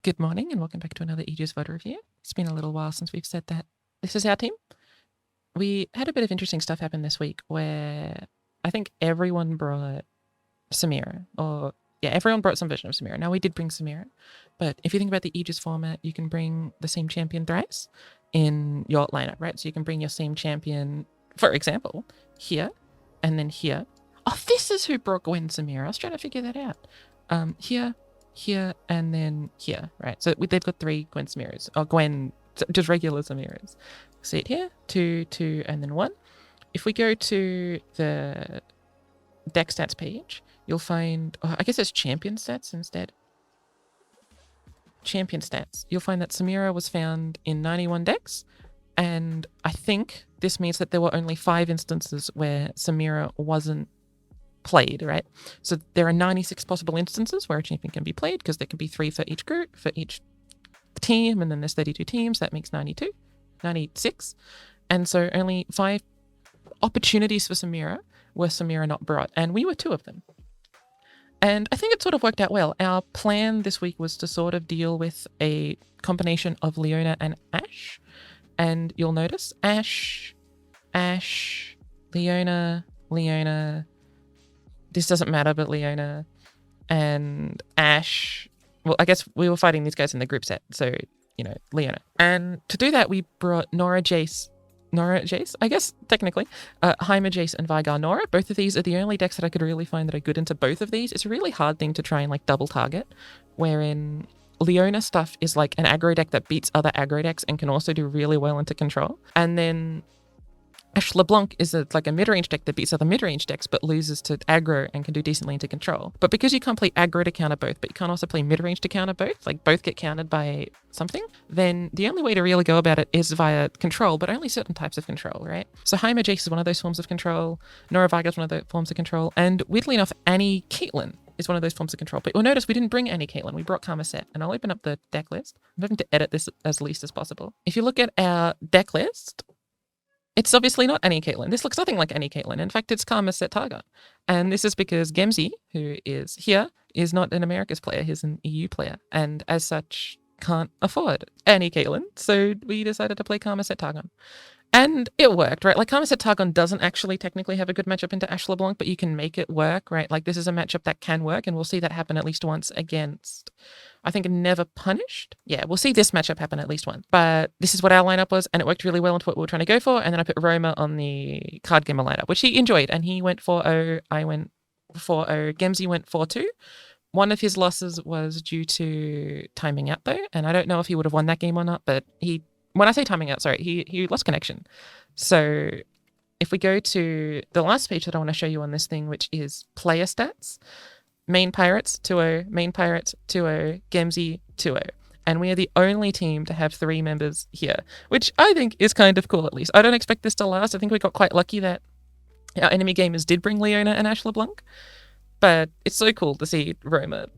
Good morning and welcome back to another Aegis VOD review. It's been a little while since we've said that this is our team. We had a bit of interesting stuff happen this week where I think everyone brought Samira, everyone brought some version of Samira. Now we did bring Samira, but if you think about the Aegis format, you can bring the same champion thrice in your lineup, right? So you can bring your same champion, for example, here and then here. Oh, this is who brought Gwen Samira. I was trying to figure that out. Here, and then here, right? So they've got 3 Gwen Samiras, or Gwen, just regular Samiras. See it here, 2, 2, and then 1. If we go to the deck stats page, you'll find, I guess it's champion stats instead. Champion stats. You'll find that Samira was found in 91 decks, and I think this means that there were only 5 instances where Samira wasn't played, right? So there are 96 possible instances where a champion can be played, because there can be 3 for each group, for each team, and then there's 32 teams. That makes 96. And so only 5 opportunities for Samira were Samira not brought, and we were 2 of them. And I think it sort of worked out well. Our plan this week was to sort of deal with a combination of Leona and Ashe. And you'll notice Ashe, Leona, this doesn't matter, but Leona and Ashe. Well, I guess we were fighting these guys in the group set, so, Leona. And to do that, we brought Norra Jace, I guess, technically, Heimer Jace and Veigar Norra. Both of these are the only decks that I could really find that are good into both of these. It's a really hard thing to try and, double target, wherein Leona stuff is like an aggro deck that beats other aggro decks and can also do really well into control. And then Ashe LeBlanc is a mid-range deck that beats other mid-range decks but loses to aggro and can do decently into control. But because you can't play aggro to counter both, but you can't also play mid-range to counter both, both get countered by something, then the only way to really go about it is via control, but only certain types of control, right? So Heimer Jace is one of those forms of control, Norra Veigar is one of the forms of control, and weirdly enough, Annie Caitlyn is one of those forms of control. But you'll notice we didn't bring Annie Caitlyn, we brought Sett. And I'll open up the deck list. I'm having to edit this as least as possible. If you look at our deck list, it's obviously not Annie Caitlyn. This looks nothing like Annie Caitlyn. In fact, it's Sett Targa. And this is because Gemzy, who is here, is not an Americas player. He's an EU player. And as such, can't afford Annie Caitlyn. So we decided to play Sett Targa. And it worked, right? Sett Targa doesn't actually technically have a good matchup into Ashe LeBlanc, but you can make it work, right? This is a matchup that can work, and we'll see that happen at least once against, I think, Never Punished. Yeah, we'll see this matchup happen at least once. But this is what our lineup was, and it worked really well into what we were trying to go for. And then I put Roma on the card gamer lineup, which he enjoyed, and he went 4-0, I went 4-0, Gemzy went 4-2. One of his losses was due to timing out, though, and I don't know if he would have won that game or not, but when I say timing out, he lost connection. So if we go to the last page that I want to show you on this thing, which is player stats, main Pirates 2-0, main Pirates 2-0, Gemzy 2-0. And we are the only team to have 3 members here, which I think is kind of cool, at least. I don't expect this to last. I think we got quite lucky that our enemy gamers did bring Leona and Ashe LeBlanc. But it's so cool to see Roma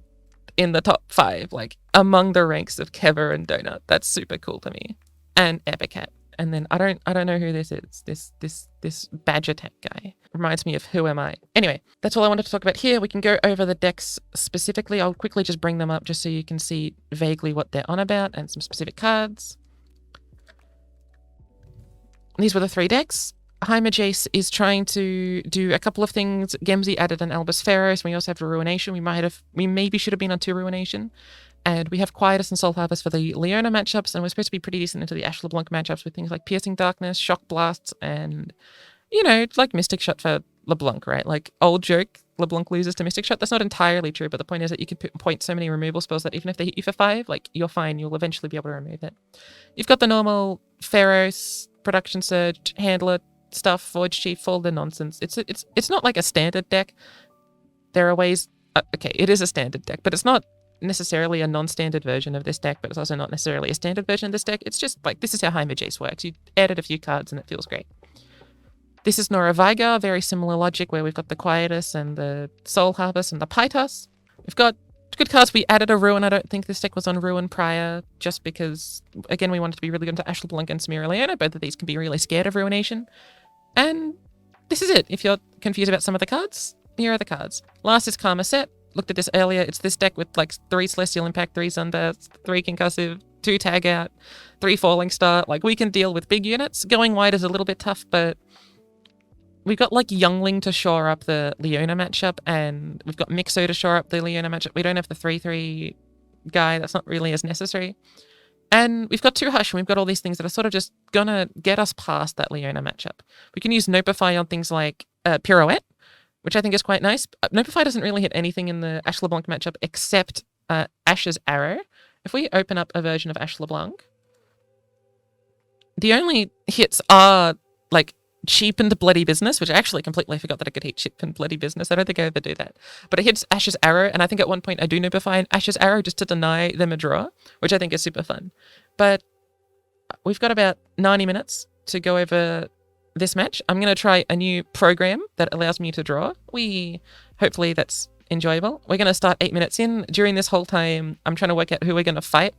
in the top 5, among the ranks of Kever and Donut. That's super cool to me. And Epicat. And then I don't know who this is. This Badger Tech guy reminds me of Who Am I? Anyway, that's all I wanted to talk about here. We can go over the decks specifically. I'll quickly just bring them up just so you can see vaguely what they're on about and some specific cards. These were the 3 decks. Heimer Jace is trying to do a couple of things. Gemzy added an Albus Pharaoh, so we also have a Ruination. We maybe should have been on 2 Ruination. And we have Quietus and Soul Harvest for the Leona matchups, and we're supposed to be pretty decent into the Ashe LeBlanc matchups with things like Piercing Darkness, Shock Blasts, and, Mystic Shot for LeBlanc, right? Old joke, LeBlanc loses to Mystic Shot. That's not entirely true, but the point is that you can point so many removal spells that even if they hit you for 5, you're fine. You'll eventually be able to remove it. You've got the normal Pharaohs, Production Surge, Handler stuff, Forge Chief, all the nonsense. It's not like a standard deck. There are ways... okay, it is a standard deck, but it's not necessarily a non-standard version of this deck, but it's also not necessarily a standard version of this deck. It's just this is how Heimer Jace works. You added a few cards and it feels great. This is Norra Veigar, very similar logic where we've got the Quietus and the Soul Harvest and the Pytos. We've got good cards. We added a Ruin. I don't think this deck was on Ruin prior, just because, again, we wanted to be really good into Ashe LeBlanc and Samira Leona. Both of these can be really scared of Ruination. And this is it. If you're confused about some of the cards, here are the cards. Last is Sett. looked at this earlier. It's this deck with like 3 Celestial Impact, 3 Sunburst, 3 Concussive, 2 Tag Out, 3 Falling Star. Like, we can deal with big units. Going wide is a little bit tough, but we've got like Youngling to shore up the Leona matchup, and we've got Mixo to shore up the Leona matchup. We don't have the 3/3 guy. That's not really as necessary. And we've got 2 Hush, and we've got all these things that are sort of just gonna get us past that Leona matchup. We can use Notify on things like Pirouette, which I think is quite nice. Notify doesn't really hit anything in the Ashe LeBlanc matchup except Ashe's Arrow. If we open up a version of Ashe LeBlanc, the only hits are like Cheapened Bloody Business, which I actually completely forgot that I could hit Cheapened Bloody Business. I don't think I ever do that. But it hits Ashe's Arrow, and I think at one point I do Notify an Ashe's Arrow just to deny them a draw, which I think is super fun. But we've got about 90 minutes to go over this match. I'm going to try a new program that allows me to draw. Hopefully that's enjoyable. We're going to start 8 minutes in. During this whole time, I'm trying to work out who we're going to fight.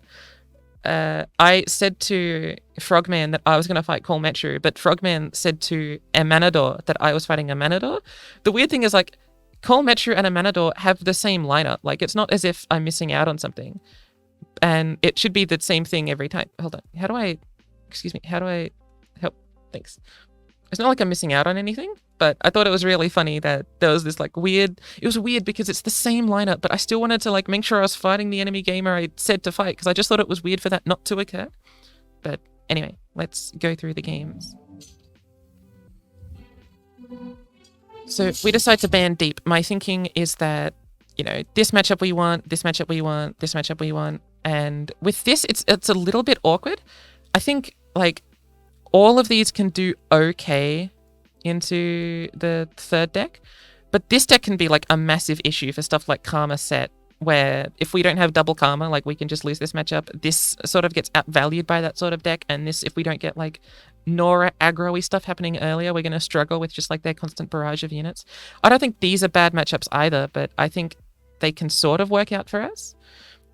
I said to Frogman that I was going to fight Call Metru, but Frogman said to a Manador that I was fighting a Manador. The weird thing is, like, Call Metru and a Manador have the same lineup. Like, it's not as if I'm missing out on something. And it should be the same thing every time. Hold on. How do I help? Thanks. It's not like I'm missing out on anything, but I thought it was really funny that there was this like weird, it was weird because it's the same lineup, but I still wanted to like make sure I was fighting the enemy gamer I said to fight because I just thought it was weird for that not to occur. But anyway, let's go through the games. So we decide to ban deep. My thinking is that, you know, this matchup we want, this matchup we want, this matchup we want. And with this, it's a little bit awkward. I think like all of these can do okay into the third deck, but this deck can be like a massive issue for stuff like Karma Sett, where if we don't have double Karma, like we can just lose this matchup. This sort of gets outvalued by that sort of deck, and this, if we don't get like Norra aggro-y stuff happening earlier, we're going to struggle with just like their constant barrage of units. I don't think these are bad matchups either, but I think they can sort of work out for us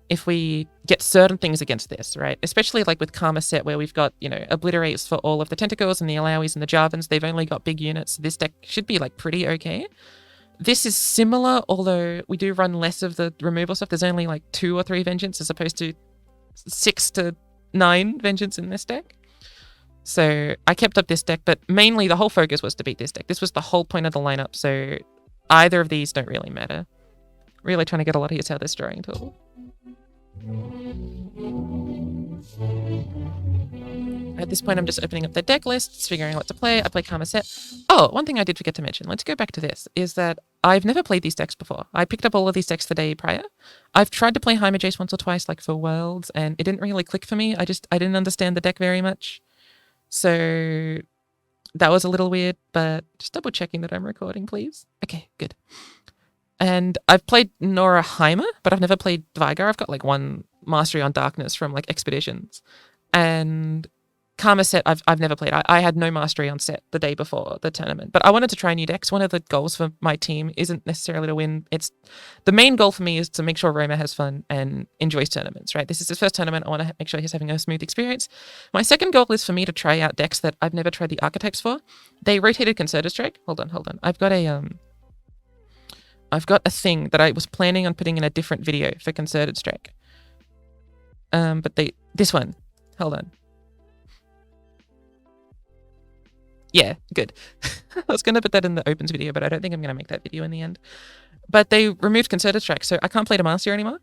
if we get certain things against this, right? Especially like with Karma Sett, where we've got, you know, obliterates for all of the tentacles and the Illauis and the Jarvans. They've only got big units. This deck should be like pretty okay. This is similar, although we do run less of the removal stuff. There's only like 2 or 3 Vengeance as opposed to 6 to 9 Vengeance in this deck. So I kept up this deck, but mainly the whole focus was to beat this deck. This was the whole point of the lineup, so either of these don't really matter. Really trying to get a lot of hits out of this drawing tool. At this point, I'm just opening up the deck lists, figuring out what to play. I play Karma Sett. Oh, one thing I did forget to mention, let's go back to this, is that I've never played these decks before. I picked up all of these decks the day prior. I've tried to play Jace once or twice, like for Worlds, and it didn't really click for me. I didn't understand the deck very much. So that was a little weird, but just double checking that I'm recording, please. Okay, good. And I've played Norra Heimer, but I've never played Veigar. I've got like 1 Mastery on Darkness from like Expeditions. And Karma Sett, I've never played. I had no Mastery on Sett the day before the tournament. But I wanted to try new decks. One of the goals for my team isn't necessarily to win. The main goal for me is to make sure Roma has fun and enjoys tournaments, right? This is his first tournament. I want to make sure he's having a smooth experience. My second goal is for me to try out decks that I've never tried the archetypes for. They rotated Concerted Strike. Hold on. I've got a thing that I was planning on putting in a different video for Concerted Strike. But this one, hold on. Yeah, good. I was going to put that in the opens video, but I don't think I'm going to make that video in the end. But they removed Concerted Strike, so I can't play the Master anymore.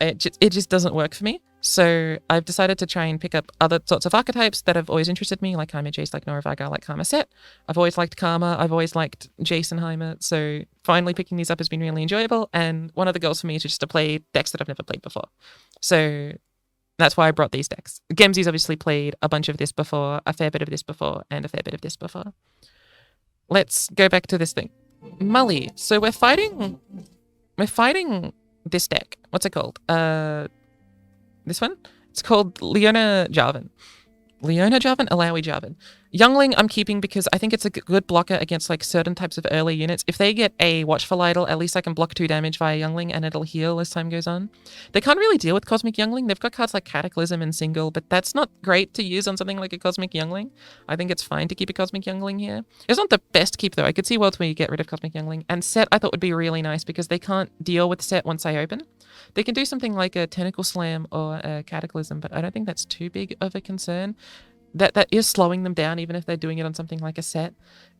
It just doesn't work for me. So I've decided to try and pick up other sorts of archetypes that have always interested me, like Jace, like Norra, Veigar, like Karma Sett. I've always liked Karma. I've always liked Jace and Heimer. So finally picking these up has been really enjoyable. And one of the goals for me is just to play decks that I've never played before. So that's why I brought these decks. Gemsy's obviously played a bunch of this before, a fair bit of this before, and a fair bit of this before. Let's go back to this thing. Mully. So we're fighting this deck. What's it called? This one? It's called Leona Jarvan. Leona Jarvan? Illaoi Jarvan. Youngling I'm keeping because I think it's a good blocker against like certain types of early units. If they get a Watchful Idol, at least I can block 2 damage via Youngling and it'll heal as time goes on. They can't really deal with Cosmic Youngling. They've got cards like Cataclysm and Single, but that's not great to use on something like a Cosmic Youngling. I think it's fine to keep a Cosmic Youngling here. It's not the best keep though. I could see worlds where you get rid of Cosmic Youngling. And Sett I thought would be really nice because they can't deal with Sett once I open. They can do something like a Tentacle Slam or a Cataclysm, but I don't think that's too big of a concern. That is slowing them down even if they're doing it on something like a Sett.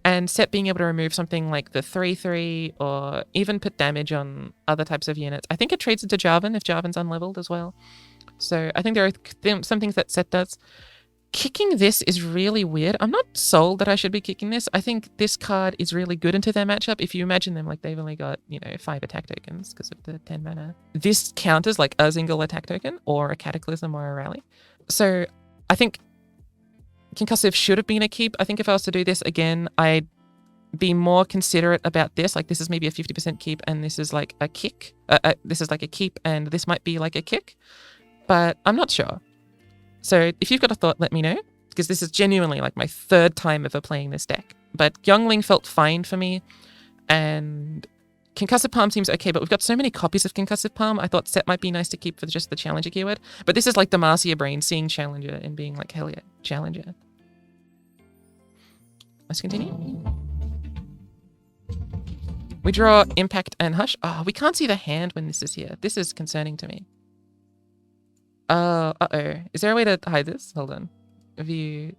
And Sett being able to remove something like the 3/3 or even put damage on other types of units. I think it trades into Jarvan if Jarvan's unleveled as well. So I think there are some things that Sett does. Kicking this is really weird. I'm not sold that I should be kicking this. I think this card is really good into their matchup. If you imagine them like they've only got, 5 attack tokens because of the 10 mana. This counters like a single attack token or a Cataclysm or a Rally. So I think Concussive should have been a keep. I think if I was to do this again, I'd be more considerate about this. Like this is maybe a 50% keep and this is like a kick. This is like a keep and this might be like a kick. But I'm not sure. So if you've got a thought, let me know. Because this is genuinely like my 3rd time ever playing this deck. But Youngling felt fine for me. And Concussive Palm seems okay, but we've got so many copies of Concussive Palm. I thought Sett might be nice to keep for just the Challenger keyword. But this is like the Marcia brain seeing Challenger and being like, hell yeah, Challenger. Let's continue. We draw Impact and Hush. Oh, we can't see the hand when this is here. This is concerning to me. Uh-oh. Is there a way to hide this? Hold on. View.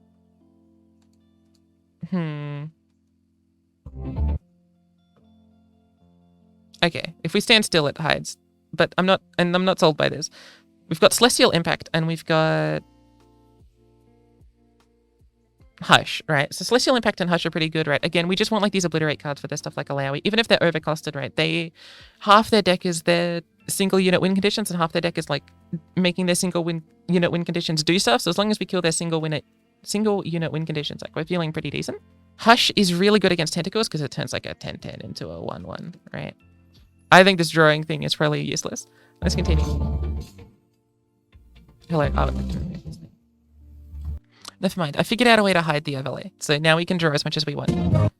Okay, if we stand still, it hides. But I'm not sold by this. We've got Celestial Impact and we've got Hush, right? So Celestial Impact and Hush are pretty good, right? Again, we just want like these obliterate cards for their stuff like Illaoi, even if they're overcosted, right? Half their deck is their single unit win conditions and half their deck is like making their single unit win conditions do stuff. So as long as we kill their single unit win conditions, like we're feeling pretty decent. Hush is really good against Tentacles because it turns like a 10/10 into a 1/1, right? I think this drawing thing is probably useless. Let's continue. Hello. Oh, never mind. I figured out a way to hide the overlay. So now we can draw as much as we want.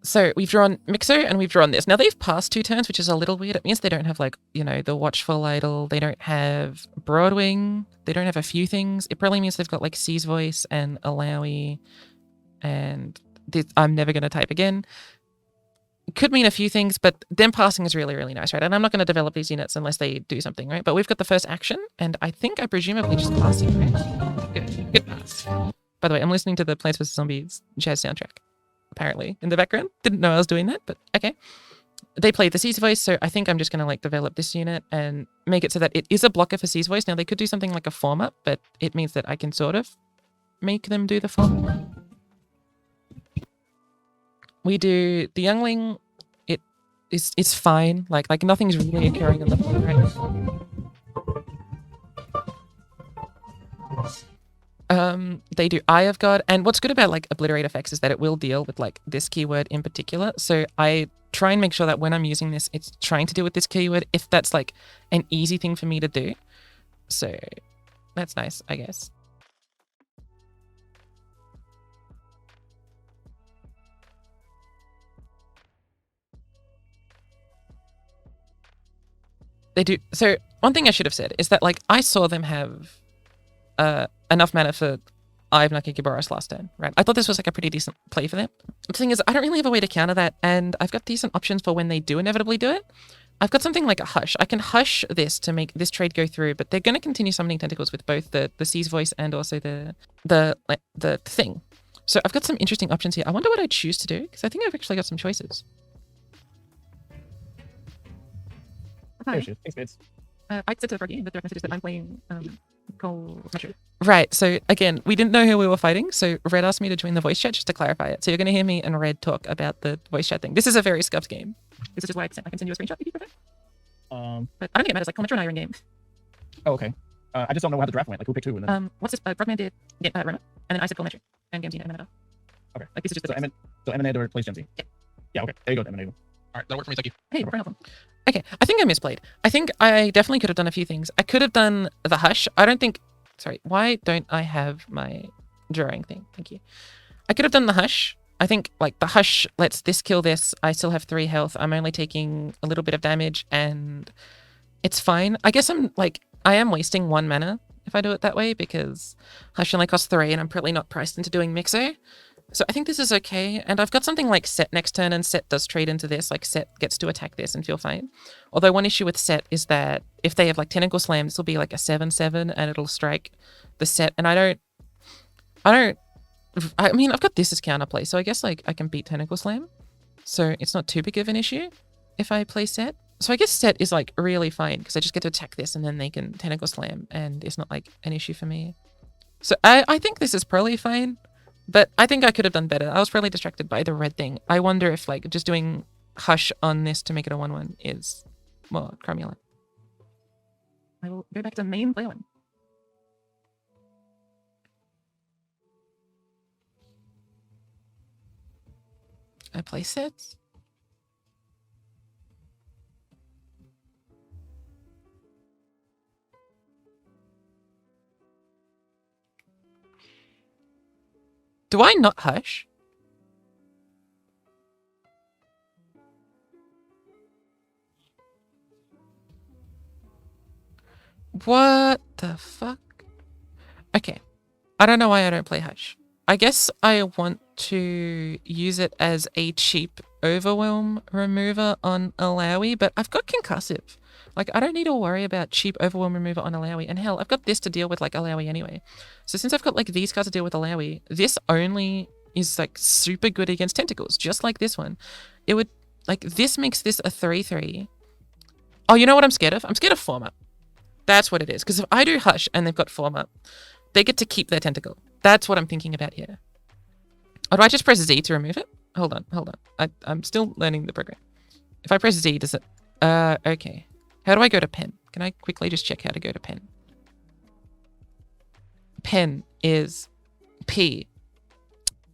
So we've drawn Mixo and we've drawn this. Now they've passed 2 turns, which is a little weird. It means they don't have like, the Watchful Idol. They don't have Broadwing. They don't have a few things. It probably means they've got like Sea's Voice and Illaoi. And this, I'm never going to type again. It could mean a few things, but them passing is really, really nice, right? And I'm not going to develop these units unless they do something, right? But we've got the first action, and I think I presumably just passing, right? Good pass. By the way, I'm listening to the Plants vs. Zombies jazz soundtrack, apparently, in the background. Didn't know I was doing that, but okay. They play the Sea's Voice, so I think I'm just going to like develop this unit and make it so that it is a blocker for Sea's Voice. Now, they could do something like a form up, but it means that I can sort of make them do the form up. We do the Youngling. It's fine. Like nothing's really occurring on the floor right now. They do Eye of God, and what's good about like obliterate effects is that it will deal with like this keyword in particular. So I try and make sure that when I'm using this, it's trying to deal with this keyword if that's like an easy thing for me to do. So that's nice, I guess. They do. So one thing I should have said is that like I saw them have enough mana for Eye of Nakikiboros last turn, right? I thought this was like a pretty decent play for them. The thing is, I don't really have a way to counter that, and I've got decent options for when they do inevitably do it. I've got something like a Hush. I can Hush this to make this trade go through, but they're going to continue summoning Tentacles with both the Sea's Voice and also the thing. So I've got some interesting options here. I wonder what I choose to do, because I think I've actually got some choices. There she is. Thanks, Spidz. I said to Froggy in the direct messages that I'm playing Cole Smasher. Right, so again, we didn't know who we were fighting, so Red asked me to join the voice chat just to clarify it. So you're going to hear me and Red talk about the voice chat thing. This is a very scuffed game. This is just why I can send you a screenshot if you prefer. But I Um, don't think it matters. Like, Cometro and I are in game. oh, okay. I just don't know how the draft went. Like, who picked who? And then... What's this? Frogman did Rona, and then I said Cometro, and Gamzina and Manado. Okay. Like, this is just the So Emanate replaced Gen Z. Yeah. Yeah, okay. There you go, Emanate. All right, that'll work for me. Thank you. Hey, we're helping. Okay, I think I misplayed. I think I definitely could have done a few things. I could have done the Hush. I don't think... Sorry, why don't I have my drawing thing. Thank you. I could have done the Hush. I think like the Hush lets this kill this. I still have 3 health. I'm only taking a little bit of damage and it's fine. I guess I am wasting 1 mana if I do it that way because Hush only costs 3 and I'm probably not priced into doing Mixo. So I think this is okay. And I've got something like Sett next turn and Sett does trade into this. Like Sett gets to attack this and feel fine. Although one issue with Sett is that if they have like Tentacle Slam, this will be like a 7/7 and it'll strike the Sett. And I mean, I've got this as counterplay. So I guess like I can beat Tentacle Slam. So it's not too big of an issue if I play Sett. So I guess Sett is like really fine because I just get to attack this and then they can Tentacle Slam and it's not like an issue for me. So I think this is probably fine. But I think I could have done better. I was probably distracted by the red thing. I wonder if like just doing Hush on this to make it a 1/1 is more cromulent. I will go back to main play one. I play Sett. Do I not Hush? What the fuck? Okay. I don't know why I don't play Hush. I guess I want to use it as a cheap overwhelm remover on Illaoi, but I've got concussive. Like, I don't need to worry about cheap overwhelm remover on Illaoi. And hell, I've got this to deal with, like, Illaoi anyway. So since I've got, like, these cards to deal with Illaoi, this only is, like, super good against tentacles, just like this one. It would, like, this makes this a 3/3. Oh, you know what I'm scared of? I'm scared of form up. That's what it is. Because if I do Hush and they've got form up, they get to keep their tentacle. That's what I'm thinking about here. Or do I just press Z to remove it? Hold on. I'm still learning the program. If I press Z, does it... okay. How do I go to pen? Can I quickly just check how to go to pen? Pen is P.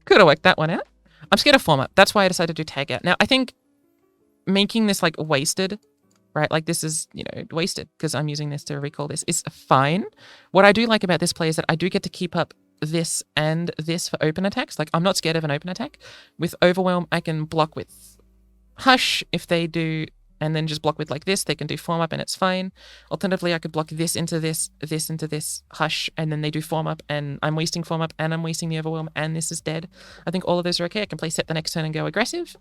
Could have worked that one out. I'm scared of form up. That's why I decided to do tag out. Now, I think making this like wasted, right? Like this is, you know, wasted because I'm using this to recall this is fine. What I do like about this play is that I do get to keep up this and this for open attacks. Like I'm not scared of an open attack. With Overwhelm, I can block with Hush if they do, and then just block with like this. They can do form up and it's fine. Alternatively, I could block this into this into this, Hush, and then they do form up and I'm wasting form up and I'm wasting the Overwhelm and this is dead. I think all of those are okay. I can play Sett the next turn and go aggressive.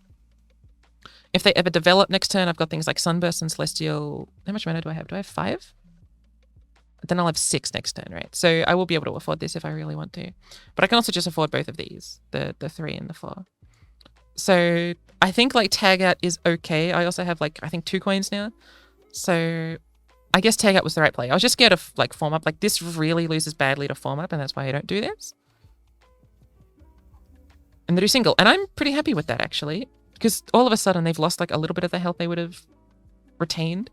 If they ever develop next turn, I've got things like Sunburst and Celestial. How much mana do I have? Do I have 5? Then I'll have 6 next turn, right? So I will be able to afford this if I really want to. But I can also just afford both of these, the 3 and the 4. So I think like tag out is okay. I also have like, I think 2 coins now. So I guess tag out was the right play. I was just scared of like form up. Like this really loses badly to form up and that's why I don't do this. And they do single. And I'm pretty happy with that actually. Because all of a sudden they've lost like a little bit of the health they would have retained,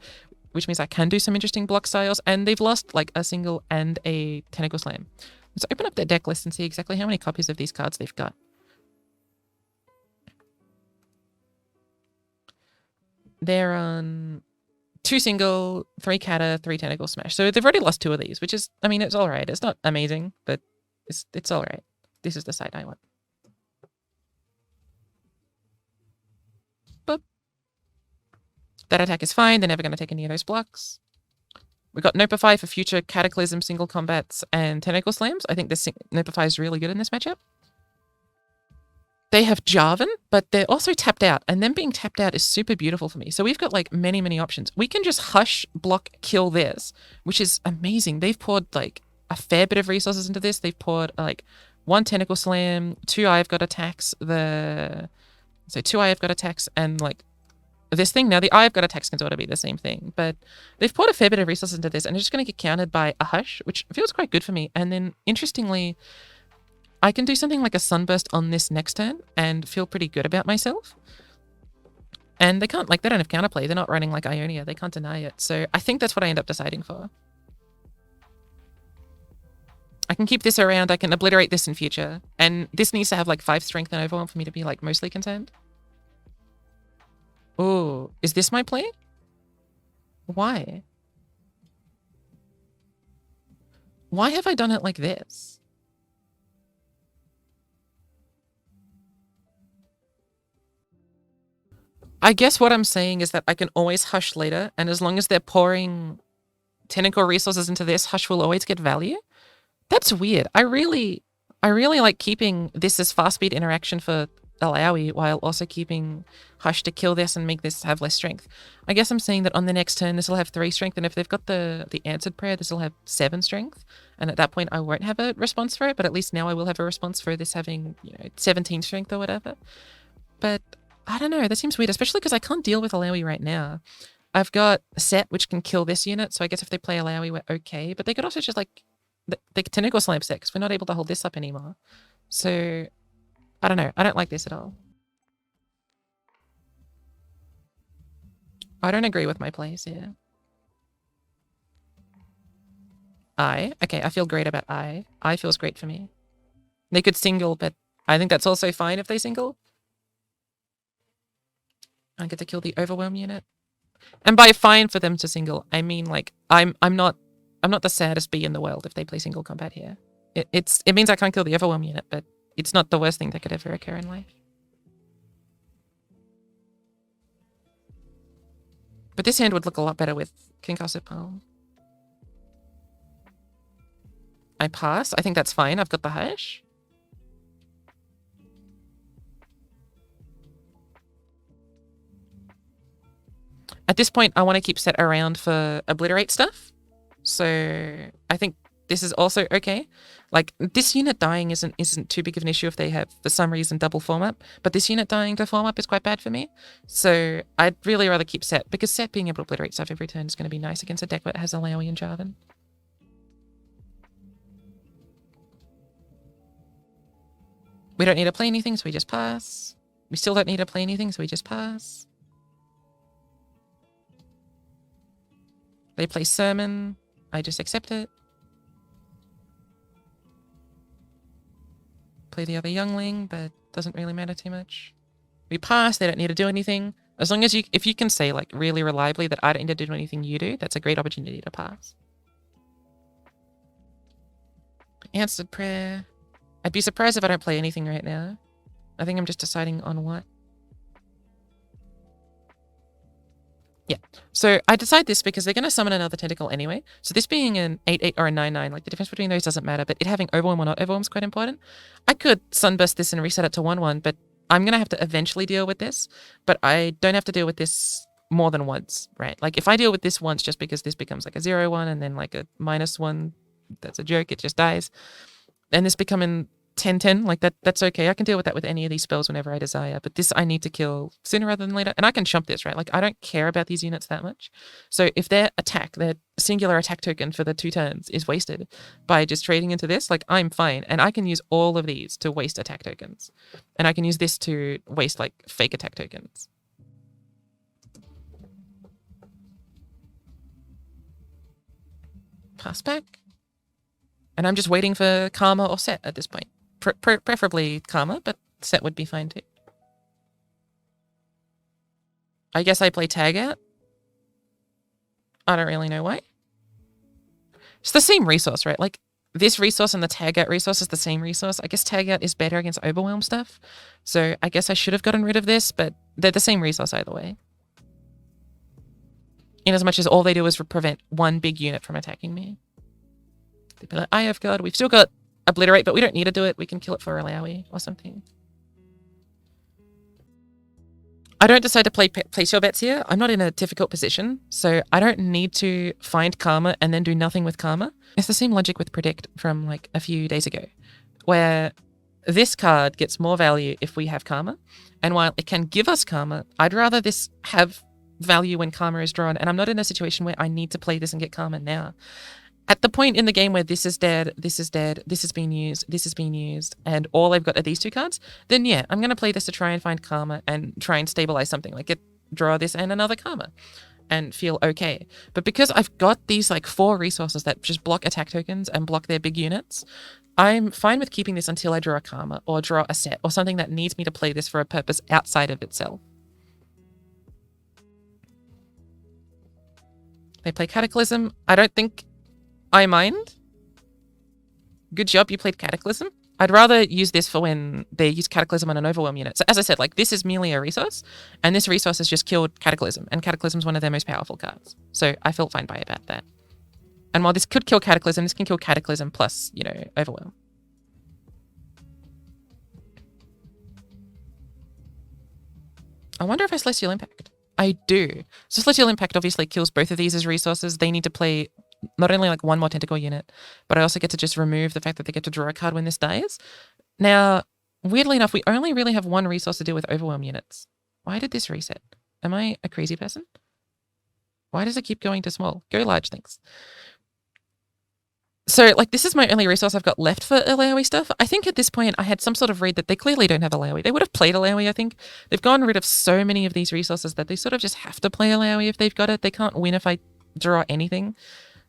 which means I can do some interesting block styles. And they've lost like a single and a Tentacle Slam. Let's open up their deck list and see exactly how many copies of these cards they've got. They're on 2 single, 3 kata, 3 tentacle smash. So they've already lost 2 of these, which is, I mean, it's all right. It's not amazing, but it's all right. This is the side I want. Boop. That attack is fine. They're never going to take any of those blocks. We've got Nopify for future Cataclysm, single combats, and Tentacle Slams. I think this Nopify is really good in this matchup. They have Jarvan, but they're also tapped out, and them being tapped out is super beautiful for me. So we've got like many, many options. We can just Hush, block, kill this, which is amazing. They've poured like a fair bit of resources into this. They've poured like 1 Tentacle Slam, 2 I've got attacks, so 2 I've got attacks, and like this thing. Now the I've got attacks can sort of be the same thing, but they've poured a fair bit of resources into this, and they're just going to get countered by a Hush, which feels quite good for me. And then interestingly, I can do something like a Sunburst on this next turn and feel pretty good about myself. And they can't, like, they don't have counterplay. They're not running like Ionia. They can't deny it. So I think that's what I end up deciding for. I can keep this around. I can obliterate this in future. And this needs to have like 5 strength and overwhelm for me to be like mostly content. Oh, is this my play? Why? Why have I done it like this? I guess what I'm saying is that I can always Hush later, and as long as they're pouring technical resources into this, Hush will always get value. That's weird. I really like keeping this as fast speed interaction for Illaoi while also keeping Hush to kill this and make this have less strength. I guess I'm saying that on the next turn this will have 3 strength, and if they've got the answered prayer, this will have 7 strength. And at that point I won't have a response for it, but at least now I will have a response for this having, 17 strength or whatever. But I don't know, that seems weird, especially because I can't deal with Illaoi right now. I've got Sett, which can kill this unit, so I guess if they play Illaoi, we're okay. But they could also just, like, they could technical slam Sett, because we're not able to hold this up anymore. So, I don't know. I don't like this at all. I don't agree with my plays here. Okay, I feel great about I. I feels great for me. They could single, but I think that's also fine if they single. I get to kill the overwhelm unit. And by fine for them to single, I mean like I'm not the saddest bee in the world if they play single combat here. It means I can't kill the overwhelm unit, but it's not the worst thing that could ever occur in life. But this hand would look a lot better with Concussive Palm. I pass. I think that's fine. I've got the Hush. At this point, I want to keep Sett around for obliterate stuff. So I think this is also okay. Like, this unit dying isn't too big of an issue if they have, for some reason, double form up. But this unit dying to form up is quite bad for me. So I'd really rather keep Sett, because Sett being able to obliterate stuff every turn is going to be nice against a deck that has Illaoi and Jarvan. We don't need to play anything, so we just pass. We still don't need to play anything, so we just pass. They play Sermon. I just accept it. Play the other Youngling, but doesn't really matter too much. We pass. They don't need to do anything. As long as if you can say like really reliably that I don't need to do anything you do, that's a great opportunity to pass. Answered prayer. I'd be surprised if I don't play anything right now. I think I'm just deciding on what. Yeah, so I decide this because they're going to summon another tentacle anyway. So this being an 8-8 or a 9-9, like the difference between those doesn't matter, but it having overwhelm or not overwhelm is quite important. I could sunburst this and reset it to 1-1, but I'm going to have to eventually deal with this, but I don't have to deal with this more than once, right? Like if I deal with this once just because this becomes like a 0-1 and then like a -1, that's a joke, it just dies. And this becoming 10-10, like that's okay. I can deal with that with any of these spells whenever I desire, but this I need to kill sooner rather than later, and I can chump this, right? Like I don't care about these units that much. So if their singular attack token for the 2 turns is wasted by just trading into this, like I'm fine, and I can use all of these to waste attack tokens, and I can use this to waste like fake attack tokens. Pass back, and I'm just waiting for Karma or Sett at this point. Preferably Karma, but Sett would be fine too. I guess I play Tag Out. I don't really know why. It's the same resource, right? Like, this resource and the Tag Out resource is the same resource. I guess Tag Out is better against overwhelm stuff. So I guess I should have gotten rid of this, but they're the same resource either way. In as much as all they do is prevent one big unit from attacking me. They'd be like, I have God. We've still got Obliterate, but we don't need to do it. We can kill it for Illaoi or something. I don't decide to place your bets here. I'm not in a difficult position, so I don't need to find Karma and then do nothing with Karma. It's the same logic with Predict from like a few days ago, where this card gets more value if we have Karma, and while it can give us Karma, I'd rather this have value when Karma is drawn, and I'm not in a situation where I need to play this and get Karma now. At the point in the game where this is dead, this is dead, this has been used, and all I've got are these 2 cards, then yeah, I'm going to play this to try and find Karma and try and stabilize something, like draw this and another Karma, and feel okay. But because I've got these like 4 resources that just block attack tokens and block their big units, I'm fine with keeping this until I draw a Karma or draw a Sett or something that needs me to play this for a purpose outside of itself. They play Cataclysm. I don't think I mind. Good job, you played Cataclysm. I'd rather use this for when they use Cataclysm on an Overwhelm unit. So as I said, like this is merely a resource, and this resource has just killed Cataclysm, and Cataclysm is one of their most powerful cards. So I felt fine by about that. And while this could kill Cataclysm, this can kill Cataclysm plus, you know, Overwhelm. I wonder if I Celestial Impact. I do. So Celestial Impact obviously kills both of these as resources. They need to play not only like one more tentacle unit, but I also get to just remove the fact that they get to draw a card when this dies. Now, weirdly enough, we only really have one resource to deal with Overwhelm units. Why did this reset? Am I a crazy person? Why does it keep going to small? Go large, thanks. So, like, this is my only resource I've got left for Illaoi stuff. I think at this point I had some sort of read that they clearly don't have Illaoi. They would have played Illaoi, I think. They've gotten rid of so many of these resources that they sort of just have to play Illaoi if they've got it. They can't win if I draw anything.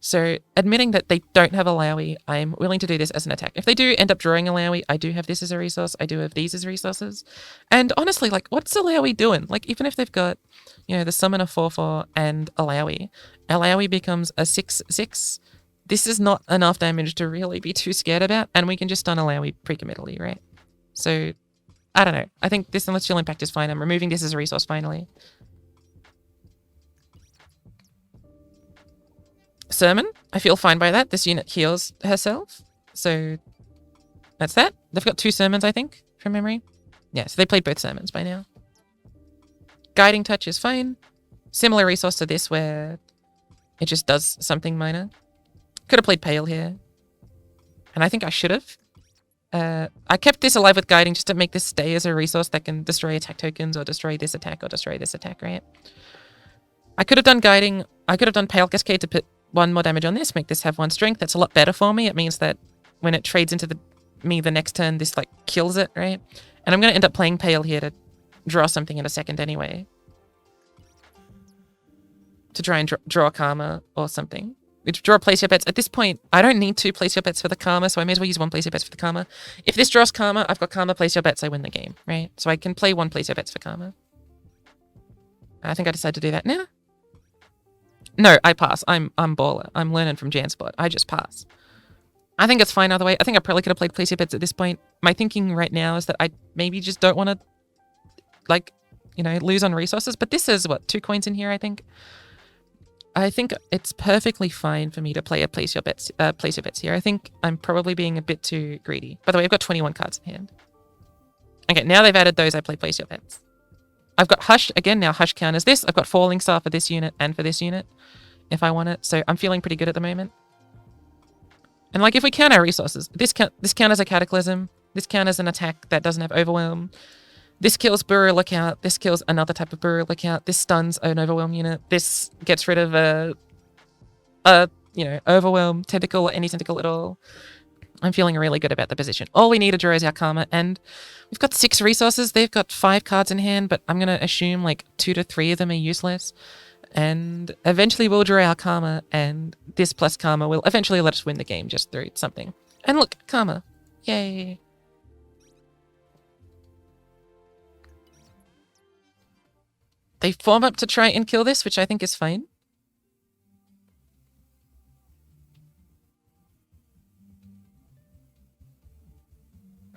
So, admitting that they don't have Illaoi, I'm willing to do this as an attack. If they do end up drawing Illaoi, I do have this as a resource. I do have these as resources. And honestly, like, what's Illaoi doing? Like, even if they've got, you know, the summon a 4/4 and Illaoi becomes a 6/6. This is not enough damage to really be too scared about, and we can just stun Illaoi pre-committally, right? So, I don't know. I think this Celestial Impact is fine. I'm removing this as a resource finally. Sermon, I feel fine by that. This unit heals herself. So that's that. They've got 2 sermons, I think, from memory. Yeah, so they played both sermons by now. Guiding Touch is fine. Similar resource to this where it just does something minor. Could have played Pale here. And I think I should have. I kept this alive with Guiding just to make this stay as a resource that can destroy attack tokens or destroy this attack or destroy this attack, right? I could have done Guiding. I could have done Pale Cascade to put 1 more damage on this, make this have 1 strength. That's a lot better for me. It means that when it trades into me the next turn, this like kills it, right? And I'm going to end up playing Pale here to draw something in a second anyway. To try and draw Karma or something. Draw Place Your Bets. At this point, I don't need to Place Your Bets for the Karma, so I may as well use 1 Place Your Bets for the Karma. If this draws Karma, I've got Karma Place Your Bets, I win the game, right? So I can play 1 Place Your Bets for Karma. I think I decided to do that now. No, I pass. I'm baller. I'm learning from Janspot. I just pass. I think it's fine either way. I think I probably could have played Place Your Bets at this point. My thinking right now is that I maybe just don't want to, like, you know, lose on resources. But this is, what, 2 coins in here, I think? I think it's perfectly fine for me to play a Place Your Bets here. I think I'm probably being a bit too greedy. By the way, I've got 21 cards in hand. Okay, now they've added those, I play Place Your Bets. I've got Hush, again, now Hush counters this. I've got Falling Star for this unit and for this unit, if I want it. So I'm feeling pretty good at the moment. And like, if we count our resources, this counters a Cataclysm. This counters an attack that doesn't have Overwhelm. This kills Burial Lookout. This kills another type of Burial Lookout. This stuns an Overwhelm unit. This gets rid of a Overwhelm tentacle or any tentacle at all. I'm feeling really good about the position. All we need to draw is our Karma, and we've got 6 resources. They've got 5 cards in hand, but I'm going to assume like 2 to 3 of them are useless. And eventually we'll draw our Karma, and this plus Karma will eventually let us win the game just through something. And look, Karma. Yay. They form up to try and kill this, which I think is fine.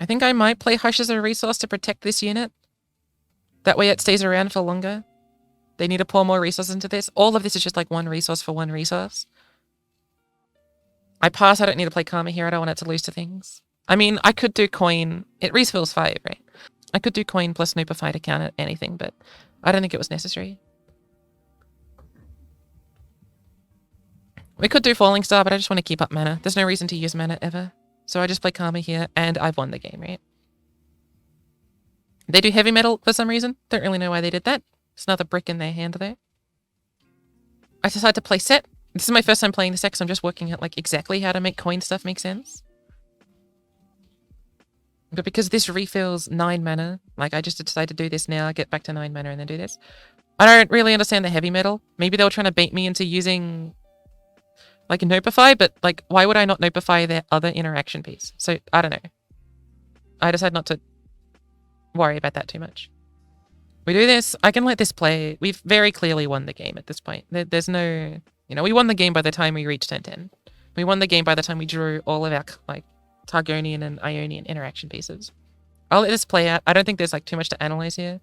I think I might play Hush as a resource to protect this unit. That way it stays around for longer. They need to pour more resources into this. All of this is just like 1 resource for 1 resource. I pass. I don't need to play Karma here. I don't want it to lose to things. I mean, I could do Coin. It refills 5, right? I could do Coin plus Noopify to counter anything, but I don't think it was necessary. We could do Falling Star, but I just want to keep up mana. There's no reason to use mana ever. So I just play Karma here, and I've won the game, right? They do Heavy Metal for some reason. Don't really know why they did that. It's another brick in their hand there. I decided to play Sett. This is my first time playing the Sett, so I'm just working out like exactly how to make coin stuff make sense. But because this refills 9 mana, like I just decided to do this now, get back to 9 mana and then do this. I don't really understand the Heavy Metal. Maybe they were trying to bait me into using like a Noopify, but like, why would I not Noopify their other interaction piece? So, I don't know. I decided not to worry about that too much. We do this, I can let this play. We've very clearly won the game at this point. There's no, we won the game by the time we reached turn 10. We won the game by the time we drew all of our, like, Targonian and Ionian interaction pieces. I'll let this play out. I don't think there's like too much to analyze here.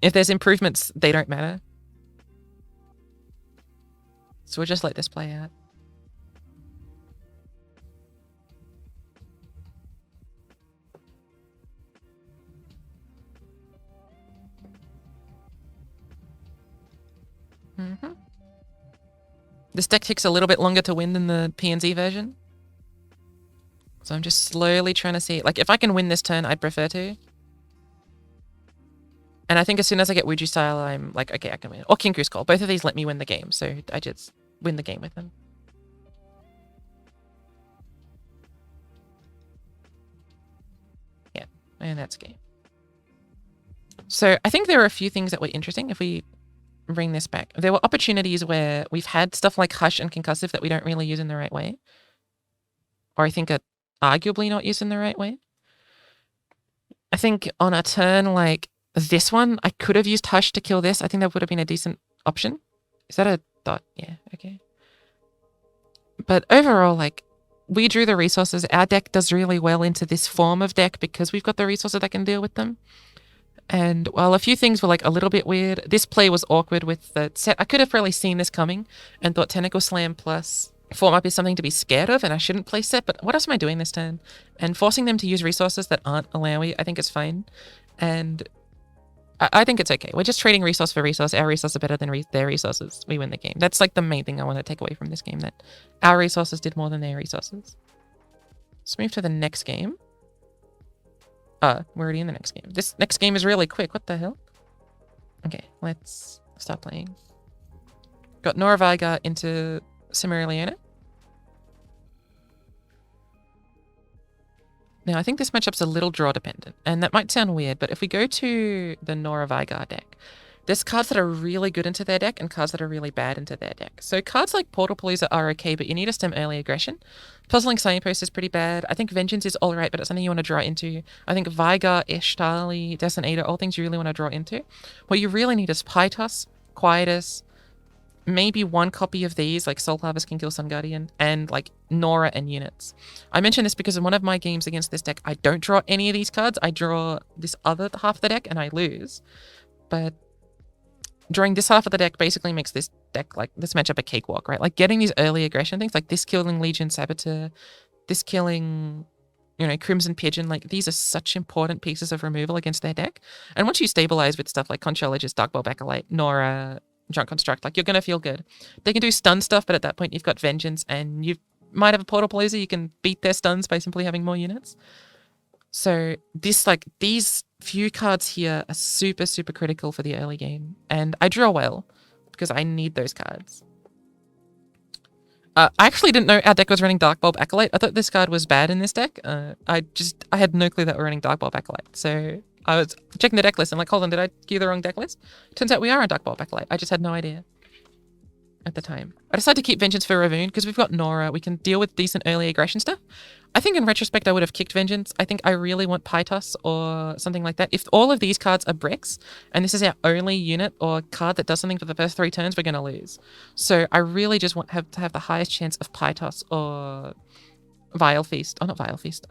If there's improvements, they don't matter. So we'll just let this play out. This deck takes a little bit longer to win than the PNZ version. So I'm just slowly trying to see, like, if I can win this turn, I'd prefer to. And I think as soon as I get Wuju style, I'm like, okay, I can win. Or Kinku's Call. Both of these let me win the game, so I just win the game with them. Yeah, and that's game. So I think there are a few things that were interesting if we bring this back. There were opportunities where we've had stuff like Hush and Concussive that we don't really use in the right way. Or I think are arguably not used in the right way. I think on a turn like this one, I could have used Hush to kill this. I think that would have been a decent option. Is that a dot? Yeah, okay. But overall, like, we drew the resources. Our deck does really well into this form of deck because we've got the resources that can deal with them. And while a few things were like a little bit weird, this play was awkward with the Sett. I could have probably seen this coming and thought Tentacle Slam plus 4 might be something to be scared of and I shouldn't play Sett, but what else am I doing this turn? And forcing them to use resources that aren't Illaoi, I think is fine. And I think it's okay. We're just trading resource for resource. Our resources are better than their resources. We win the game. That's like the main thing I want to take away from this game, that our resources did more than their resources. Let's move to the next game. We're already in the next game. This next game is really quick. What the hell? Okay, let's start playing. Got Norra Veigar into Samira Leona. Now, I think this matchup's a little draw dependent, and that might sound weird, but if we go to the Norra Veigar deck, there's cards that are really good into their deck and cards that are really bad into their deck. So cards like Portal Palooza are okay, but you need to stem early aggression. Puzzling Signpost is pretty bad. I think Vengeance is alright, but it's something you want to draw into. I think Veigar, Ishtali, Destinator, all things you really want to draw into. What you really need is Pytos, Quietus, maybe one copy of these, like Soul Harvest, Can Kill Sun Guardian, and like Norra and units. I mention this because in one of my games against this deck, I don't draw any of these cards. I draw this other half of the deck and I lose. But drawing this half of the deck basically makes this deck, like this matchup, a cakewalk, right? Like getting these early aggression things, like this killing Legion Saboteur, this killing, you know, Crimson Pigeon, like these are such important pieces of removal against their deck. And once you stabilize with stuff like Conchologist, Dark Bulb Acolyte, Norra, Drunk Construct, like you're going to feel good. They can do stun stuff, but at that point you've got Vengeance and you might have a Portal Palooza. You can beat their stuns by simply having more units. So this, like, these few cards here are super, super critical for the early game. And I draw well because I need those cards. I actually didn't know our deck was running Dark Bulb Acolyte. I thought this card was bad in this deck. I had no clue that we're running Dark Bulb Acolyte. So I was checking the deck list and like, hold on, did I give you the wrong deck list? Turns out we are on Dark Bulb Acolyte. I just had no idea at the time. I decided to keep Vengeance for Ravoon because we've got Norra. We can deal with decent early aggression stuff. I think in retrospect, I would have kicked Vengeance. I think I really want Pytos or something like that. If all of these cards are bricks and this is our only unit or card that does something for the first 3 turns, we're going to lose. So I really just want to have the highest chance of Pytos or Vile Feast. Oh, not Vile Feast.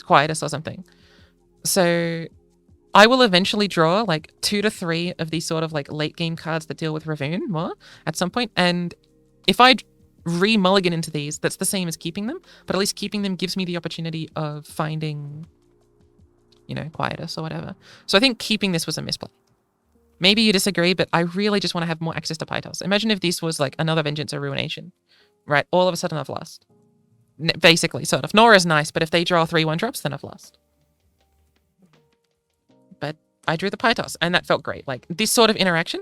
Quietus or something. So I will eventually draw like 2 to 3 of these sort of like late game cards that deal with Ravoon more at some point. And if I re-mulligan into these, that's the same as keeping them, but at least keeping them gives me the opportunity of finding, you know, Quietus or whatever. So I think keeping this was a misplay. Maybe you disagree, but I really just want to have more access to Pytos. Imagine if this was like another Vengeance or Ruination, right? All of a sudden I've lost. Basically, sort of. Norra's nice, but if they draw 3 1-drops, then I've lost. But I drew the Pytos, and that felt great. Like, this sort of interaction,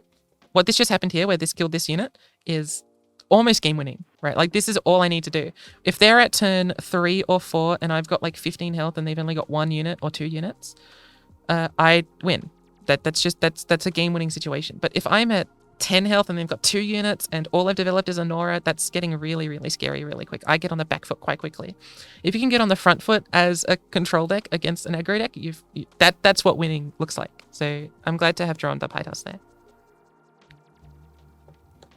what this just happened here, where this killed this unit, is almost game winning, right? Like, this is all I need to do. If they're at turn 3 or 4 and I've got like 15 health and they've only got 1 unit or 2 units, I win. That's a game winning situation. But if I'm at 10 health and they've got 2 units and all I've developed is a Norra, that's getting really, really scary really quick. I get on the back foot quite quickly. If you can get on the front foot as a control deck against an aggro deck, that's what winning looks like. So I'm glad to have drawn the Pytos there.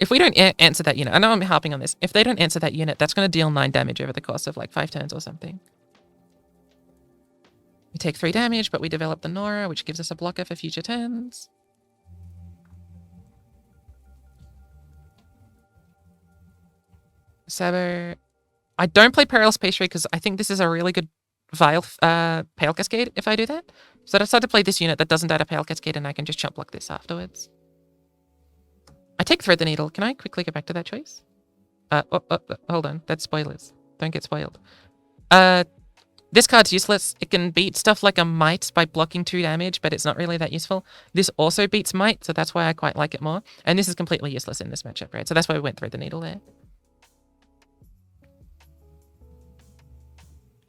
If we don't answer that unit, I know I'm harping on this. If they don't answer that unit, that's going to deal 9 damage over the course of like 5 turns or something. We take 3 damage, but we develop the Norra, which gives us a blocker for future turns. Sabo. I don't play Perilous Pastry because I think this is a really good Pale Cascade if I do that. So I decided to play this unit that doesn't die to Pale Cascade and I can just chump block this afterwards. I take Thread the Needle. Can I quickly go back to that choice? Hold on. That's spoilers. Don't get spoiled. This card's useless. It can beat stuff like a Might by blocking 2 damage, but it's not really that useful. This also beats Might, so that's why I quite like it more. And this is completely useless in this matchup, right? So that's why we went Thread the Needle there.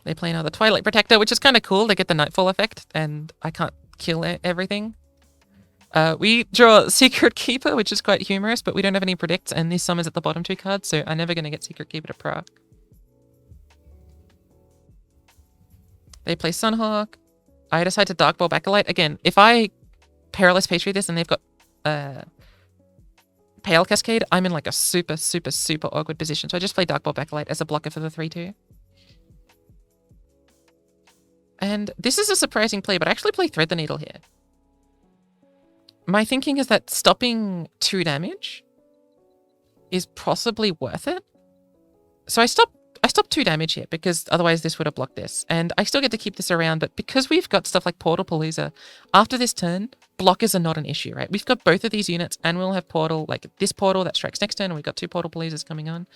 They play another Twilight Protector, which is kind of cool. They get the Nightfall effect, and I can't kill everything. We draw Secret Keeper, which is quite humorous, but we don't have any predicts, and this summons at the bottom 2 cards, so I'm never going to get Secret Keeper to proc. They play Sunhawk. I decide to Dark Ball Acolyte. Again, if I Perilous Pastry this and they've got Pale Cascade, I'm in like a super, super, super awkward position. So I just play Dark Ball Acolyte as a blocker for the 3-2. And this is a surprising play, but I actually play Thread the Needle here. My thinking is that stopping 2 damage is possibly worth it. So I stop 2 damage here because otherwise this would have blocked this. And I still get to keep this around, but because we've got stuff like Portal Palooza, after this turn, blockers are not an issue, right? We've got both of these units and we'll have Portal, like this Portal that strikes next turn, and we've got 2 Portal Paloozas coming on.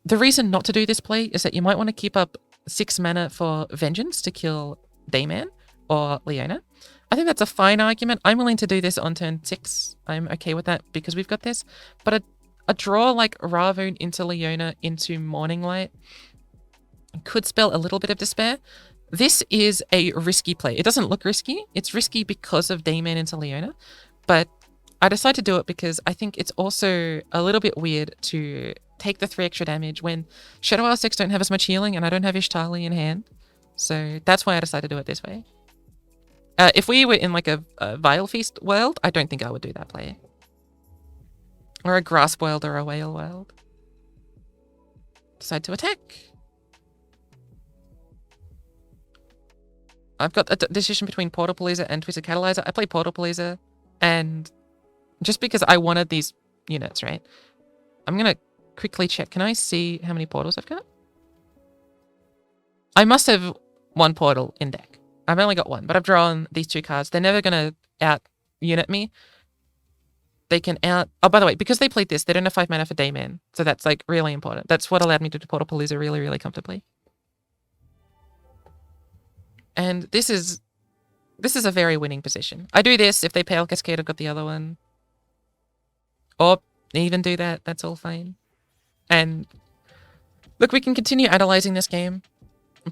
The reason not to do this play is that you might want to keep up 6 mana for Vengeance to kill Dayman or Leona. I think that's a fine argument. I'm willing to do this on turn 6. I'm okay with that because we've got this. But a draw like Ravun into Leona into Morning Light could spell a little bit of despair. This is a risky play. It doesn't look risky. It's risky because of Dayman into Leona. But I decided to do it because I think it's also a little bit weird to take the 3 extra damage when Shadow Isles decks don't have as much healing and I don't have Ishtali in hand. So that's why I decided to do it this way. If we were in like a Vile Feast world, I don't think I would do that play. Or a Grasp world or a Whale world. Decide to attack. I've got a decision between Portal Palooza and Twisted Catalyzer. I play Portal Palooza, and just because I wanted these units, right? I'm going to quickly check. Can I see how many portals I've got? I must have 1 portal in deck. I've only got 1, but I've drawn these 2 cards. They're never going to out-unit me. They can out... Oh, by the way, because they played this, they don't have 5 mana for Dayman. So that's, like, really important. That's what allowed me to do Portal Palooza really, really comfortably. And this is a very winning position. I do this. If they Pale Cascade, I've got the other one. Or even do that. That's all fine. And look, we can continue analyzing this game,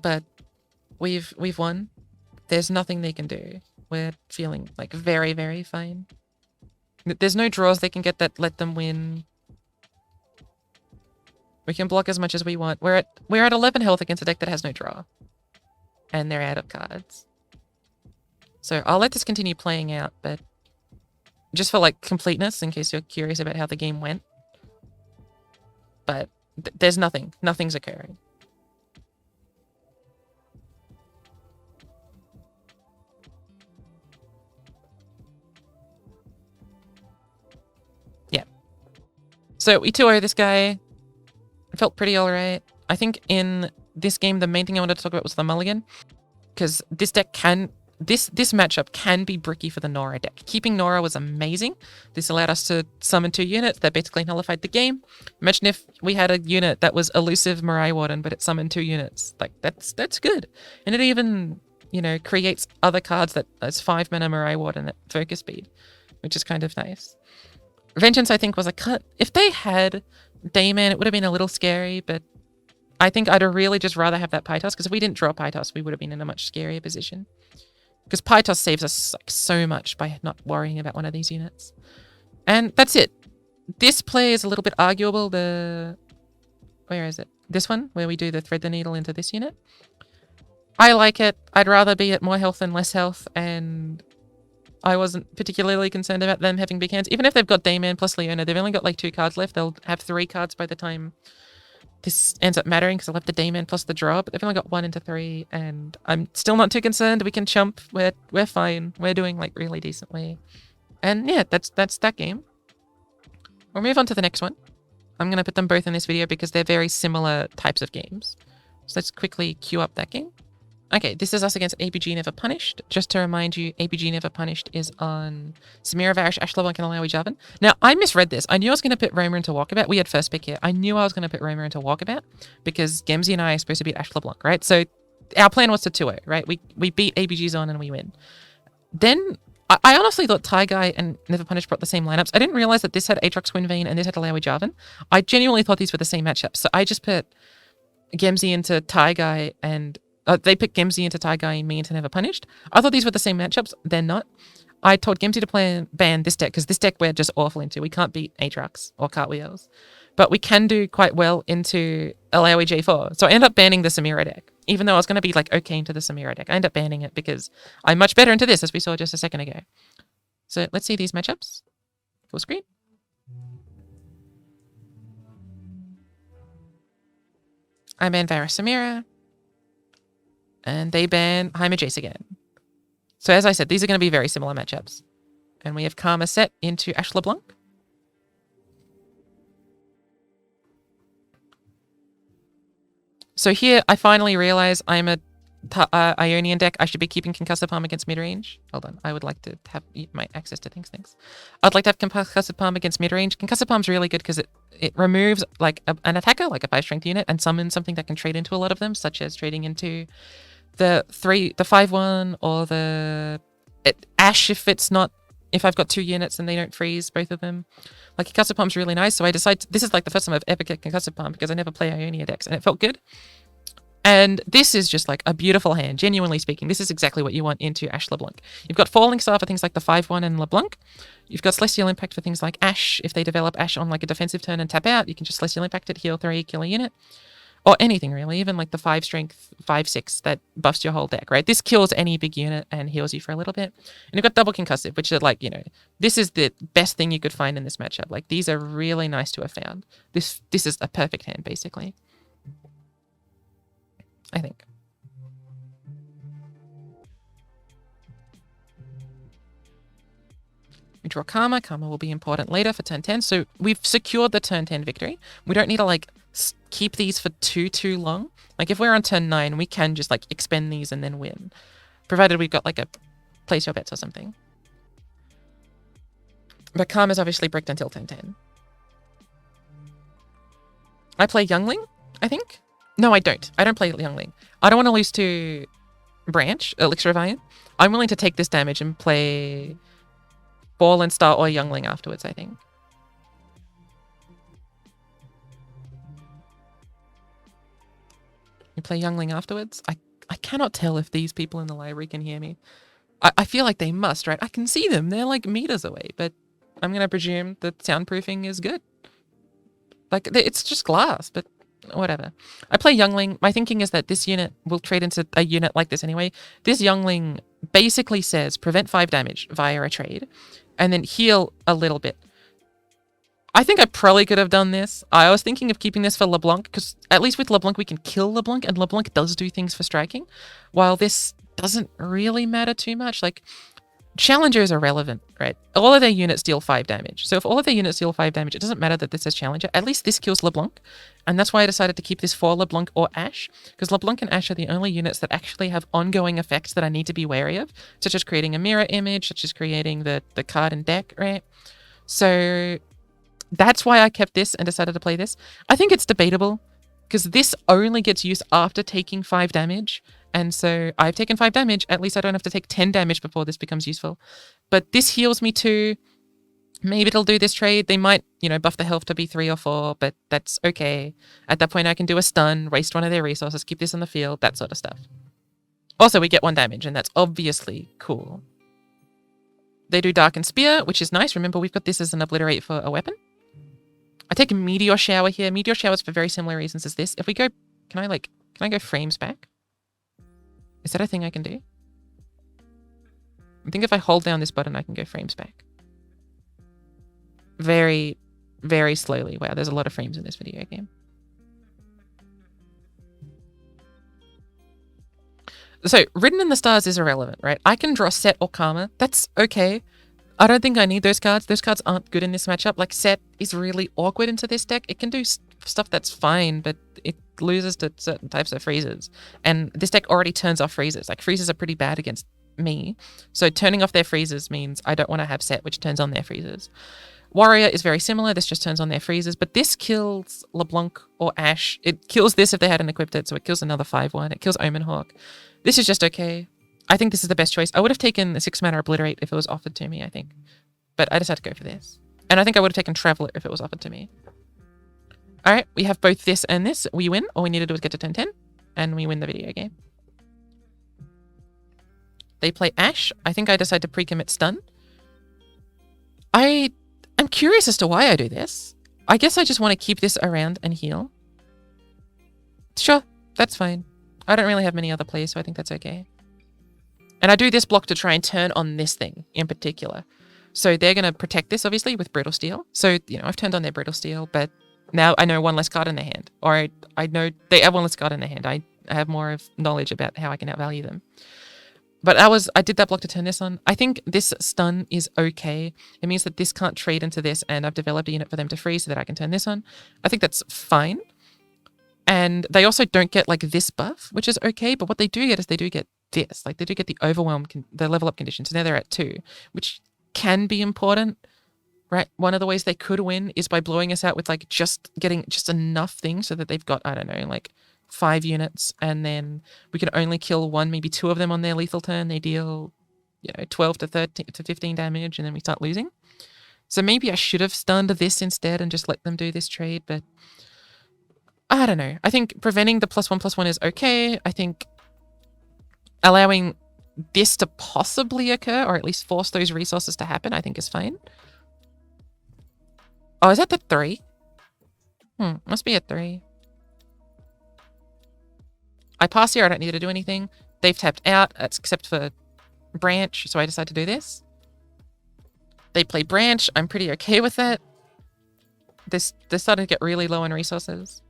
but we've won. There's nothing they can do. We're feeling like very, very fine. There's no draws they can get that let them win. We can block as much as we want. We're at 11 health against a deck that has no draw. And they're out of cards. So I'll let this continue playing out, but just for like completeness, in case you're curious about how the game went. But there's nothing. Nothing's occurring. Yeah. So we 2-0 this guy. It felt pretty alright. I think in this game, the main thing I wanted to talk about was the mulligan. Because this deck can... This matchup can be bricky for the Norra deck. Keeping Norra was amazing. This allowed us to summon 2 units that basically nullified the game. Imagine if we had a unit that was elusive Mirai Warden, but it summoned 2 units. Like, that's good. And it even, you know, creates other cards that as 5 mana Mirai Warden at focus speed, which is kind of nice. Vengeance, I think, was a cut. If they had Dayman, it would have been a little scary, but I think I'd really just rather have that Pytos, because if we didn't draw Pytos, we would have been in a much scarier position. Because Pytos saves us like so much by not worrying about one of these units. And that's it. This play is a little bit arguable. Where is it? This one, where we do the Thread the Needle into this unit. I like it. I'd rather be at more health than less health, and I wasn't particularly concerned about them having big hands. Even if they've got Dayman plus Leona, they've only got like 2 cards left. They'll have 3 cards by the time this ends up mattering because they'll have the Dayman plus the draw, but they've only got 1 into 3, and I'm still not too concerned. We can chump. We're fine. We're doing like really decently. And yeah, that's that game. We'll move on to the next one. I'm going to put them both in this video because they're very similar types of games. So let's quickly queue up that game. Okay, this is us against ABG Never Punished. Just to remind you, ABG Never Punished is on Samira, Varish, Ashe, LeBlanc, and Illaoi Jarvan. Now, I misread this. I knew I was going to put Roma into Walkabout. We had first pick here. I knew I was going to put Roma into Walkabout because Gemzy and I are supposed to beat Ashe LeBlanc, right? So our plan was to 2-0, right? We beat ABG's on and we win. Then I honestly thought Taigai and Never Punished brought the same lineups. I didn't realize that this had Aatrox Quinvane and this had Illaoi Jarvan. I genuinely thought these were the same matchups. So I just put Gemzy into Taigai and they picked Gemzy into Taigai and me into Never Punished. I thought these were the same matchups. They're not. I told Gemzy to ban this deck because this deck we're just awful into. We can't beat Aatrox or Cartwheels. But we can do quite well into Illaoi J4. So I ended up banning the Samira deck. Even though I was going to be like okay into the Samira deck. I ended up banning it because I'm much better into this, as we saw just a second ago. So let's see these matchups. Full screen. I ban Varus Samira. And they ban Jaime Jace again. So as I said, these are going to be very similar matchups. And we have Karma Sett into Ashe LeBlanc. So here, I finally realize I'm a Ionian deck. I should be keeping Concussive Palm against midrange. Hold on. I would like to have my access to things. I'd like to have Concussive Palm against midrange. Concussive Palm's really good because it removes like an attacker, like a 5-strength unit, and summons something that can trade into a lot of them, such as trading into the 5/1 or the Ashe if I've got 2 units and they don't freeze both of them. Like Concussive Palm's really nice, so I decided this is like the first time I've ever get Concussive Palm because I never play Ionia decks and it felt good. And this is just like a beautiful hand, genuinely speaking. This is exactly what you want into Ashe LeBlanc. You've got Falling Star for things like the 5/1 and LeBlanc. You've got Celestial Impact for things like Ashe. If they develop Ashe on like a defensive turn and tap out, you can just Celestial Impact it, heal 3, kill a unit. Or anything really, even like the 5-strength, 5/6 that buffs your whole deck, right? This kills any big unit and heals you for a little bit. And you've got Double Concussive, which is like, this is the best thing you could find in this matchup. Like these are really nice to have found. This is a perfect hand, basically. I think. We draw Karma. Karma will be important later for turn 10. So we've secured the turn 10 victory. We don't need to like keep these for too long. Like if we're on turn 9, we can just like expend these and then win. Provided we've got like a place your bets or something. But Karma's obviously bricked until turn 10. I play Youngling, I think. No, I don't. I don't play Youngling. I don't want to lose to Branch, Elixir of Iron. I'm willing to take this damage and play Fallen Star or Youngling afterwards, I think. You play Youngling afterwards? I cannot tell if these people in the library can hear me. I feel like they must, right? I can see them. They're like meters away, but I'm going to presume that soundproofing is good. Like, it's just glass, but whatever. I play Youngling. My thinking is that this unit will trade into a unit like this anyway. This Youngling basically says prevent 5 damage via a trade and then heal a little bit. I think I probably could have done this. I was thinking of keeping this for LeBlanc because at least with LeBlanc we can kill LeBlanc and LeBlanc does do things for striking, while this doesn't really matter too much. Like, Challengers are relevant, right? All of their units deal 5 damage. So if all of their units deal 5 damage, it doesn't matter that this says Challenger. At least this kills LeBlanc. And that's why I decided to keep this for LeBlanc or Ashe. Because LeBlanc and Ashe are the only units that actually have ongoing effects that I need to be wary of. Such as creating a mirror image, such as creating the card and deck, right? So that's why I kept this and decided to play this. I think it's debatable. Because this only gets used after taking 5 damage. And so I've taken 5 damage. At least I don't have to take 10 damage before this becomes useful. But this heals me too. Maybe it'll do this trade. They might, buff the health to be 3 or 4, but that's okay. At that point, I can do a stun, waste one of their resources, keep this on the field, that sort of stuff. Also, we get 1 damage, and that's obviously cool. They do Dark and Spear, which is nice. Remember, we've got this as an obliterate for a weapon. I take a Meteor Shower here. Meteor Showers for very similar reasons as this. If we go, can I go frames back? Is that a thing I can do? I think if I hold down this button, I can go frames back. Very, very slowly. Wow, there's a lot of frames in this video game. So, Written in the Stars is irrelevant, right? I can draw Sett or Karma. That's okay. I don't think I need those cards. Those cards aren't good in this matchup. Like, Sett is really awkward into this deck. It can do stuff that's fine, but it loses to certain types of freezes. And this deck already turns off freezes. Like, freezes are pretty bad against me. So turning off their freezes means I don't want to have Sett, which turns on their freezes. Warrior is very similar. This just turns on their freezes, but this kills LeBlanc or Ashe. It kills this if they hadn't equipped it, so it kills another 5/1. It kills Omen Hawk. This is just okay. I think this is the best choice. I would have taken the 6-mana Obliterate if it was offered to me, I think. But I decided to go for this. And I think I would have taken Traveler if it was offered to me. Alright, we have both this and this. We win. All we need to do is get to turn 10, and we win the video game. They play Ashe. I think I decide to pre-commit stun. I'm curious as to why I do this. I guess I just want to keep this around and heal. Sure, that's fine. I don't really have many other plays, so I think that's okay. And I do this block to try and turn on this thing in particular. So they're going to protect this, obviously, with Brittle Steel. So, you know, I've turned on their Brittle Steel, but now I know one less card in their hand. Or I know they have one less card in their hand. I have more of knowledge about how I can outvalue them. But I did that block to turn this on. I think this stun is okay. It means that this can't trade into this, and I've developed a unit for them to freeze so that I can turn this on. I think that's fine. And they also don't get like this buff, which is okay. But what they do get is they do get this. Like they do get the overwhelm, the level up condition. So now they're at 2, which can be important, right? One of the ways they could win is by blowing us out with like getting just enough things so that they've got, I don't know, like 5 units, and then we can only kill 1, maybe 2 of them on their lethal turn. They deal, 12 to 13 to 15 damage, and then we start losing. So maybe I should have stunned this instead and just let them do this trade, but I don't know. I think preventing the +1/+1 is okay. I think allowing this to possibly occur, or at least force those resources to happen, I think is fine. Oh, is that the 3? Must be a 3. I pass here, I don't need to do anything. They've tapped out, except for Branch, so I decide to do this. They play Branch, I'm pretty okay with that. They're starting to get really low on resources.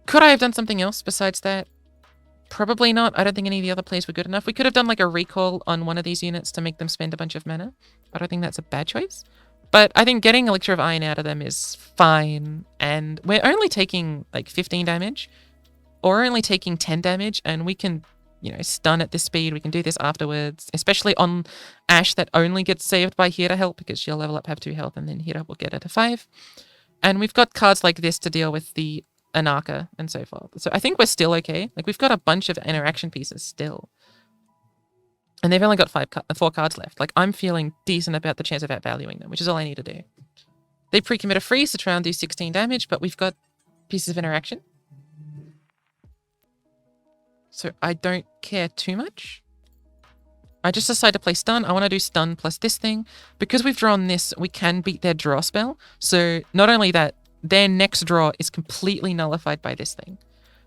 Could I have done something else besides that? Probably not. I don't think any of the other plays were good enough. We could have done like a recall on one of these units to make them spend a bunch of mana. I don't think that's a bad choice. But I think getting Elixir of Iron out of them is fine. And we're only taking like 15 damage. Or only taking 10 damage, and we can, stun at this speed. We can do this afterwards, especially on Ashe that only gets saved by Hero Help because she'll level up, have 2 health, and then Hero will get her to 5. And we've got cards like this to deal with the Anaka and so forth. So I think we're still okay. Like, we've got a bunch of interaction pieces still. And they've only got 4 cards left. Like, I'm feeling decent about the chance of outvaluing them, which is all I need to do. They pre-commit a freeze to try and do 16 damage, but we've got pieces of interaction. So I don't care too much. I just decide to play stun. I want to do stun plus this thing. Because we've drawn this, we can beat their draw spell. So not only that, their next draw is completely nullified by this thing.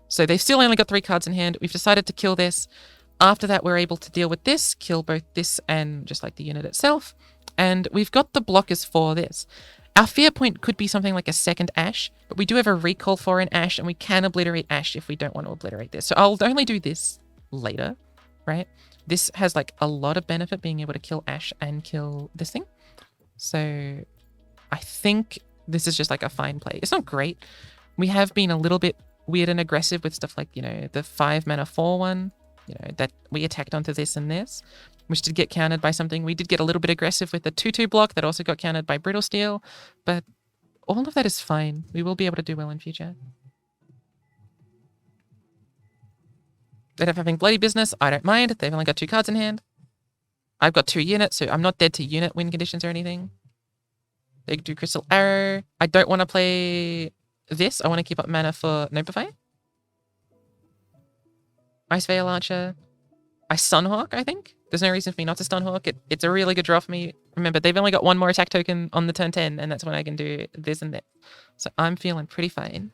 So they've still only got 3 cards in hand. We've decided to kill this. After that, we're able to deal with this, kill both this and just like the unit itself. And we've got the blockers for this. Our fear point could be something like a second Ashe, but we do have a recall for an Ashe, and we can obliterate Ashe if we don't want to obliterate this. So I'll only do this later, right? This has like a lot of benefit being able to kill Ashe and kill this thing. So I think this is just like a fine play. It's not great. We have been a little bit weird and aggressive with stuff like, the 5 mana 4/1, that we attacked onto this and this, which did get countered by something. We did get a little bit aggressive with the 2/2 block that also got countered by Brittle Steel, but all of that is fine. We will be able to do well in future. They end up having Bloody Business. I don't mind. They've only got 2 cards in hand. I've got 2 units, so I'm not dead to unit win conditions or anything. They do Crystal Arrow. I don't want to play this. I want to keep up mana for Notify. Ice Veil Archer. I Sunhawk, I think. There's no reason for me not to Sunhawk. It's a really good draw for me. Remember, they've only got 1 more attack token on the turn 10, and that's when I can do this and that. So I'm feeling pretty fine.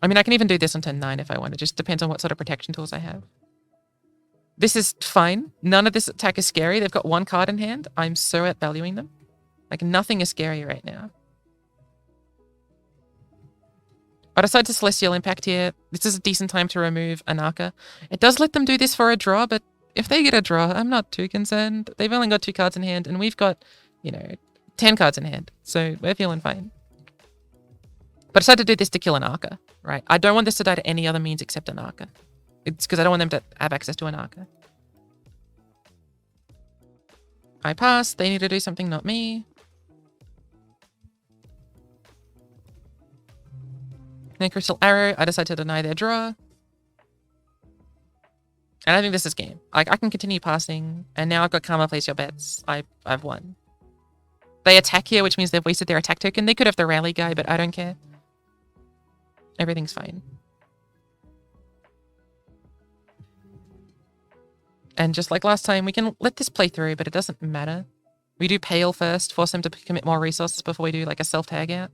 I mean, I can even do this on turn 9 if I want. It just depends on what sort of protection tools I have. This is fine. None of this attack is scary. They've got 1 card in hand. I'm so outvaluing them. Like, nothing is scary right now. I decided to Celestial Impact here. This is a decent time to remove Anaka. It does let them do this for a draw, but if they get a draw, I'm not too concerned. They've only got 2 cards in hand, and we've got, you know, 10 cards in hand. So we're feeling fine. But I decided to do this to kill Anaka, right? I don't want this to die to any other means except Anaka. It's because I don't want them to have access to Anaka. I pass. They need to do something, not me. Then Crystal Arrow, I decide to deny their draw. And I think this is game. Like, I can continue passing, and now I've got Karma place your bets. I've won. They attack here, which means they've wasted their attack token. They could have the rally guy, but I don't care. Everything's fine. And just like last time, we can let this play through, but it doesn't matter. We do Pale first, force them to commit more resources before we do like a self-tag out.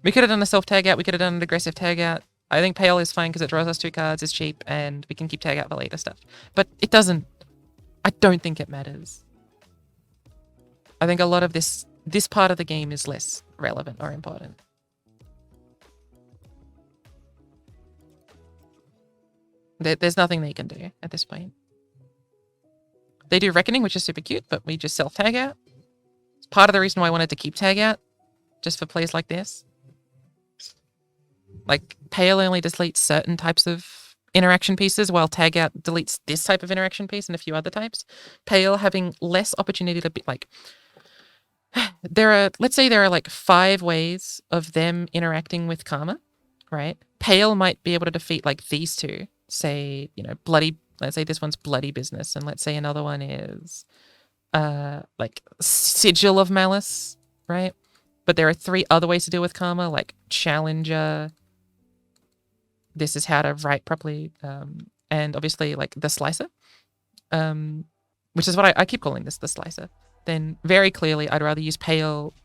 We could have done a self-tag out. We could have done an aggressive tag out. I think Pale is fine because it draws us 2 cards, it's cheap, and we can keep tag out for later stuff. But it doesn't... I don't think it matters. I think a lot of this part of the game is less relevant or important. There's nothing they can do at this point. They do Reckoning, which is super cute, but we just self-tag out. It's part of the reason why I wanted to keep tag out, just for plays like this. Like, Pale only deletes certain types of interaction pieces, while Tag Out deletes this type of interaction piece and a few other types. Pale having less opportunity to be, like... let's say there are, like, 5 ways of them interacting with Karma, right? Pale might be able to defeat, like, these 2. Say, you know, Bloody... Let's say this one's Bloody Business, and let's say another one is, like, Sigil of Malice, right? But there are 3 other ways to deal with Karma, like Challenger... This is how to write properly, and obviously like the slicer, which is what I keep calling this, the slicer. Then very clearly I'd rather use Pale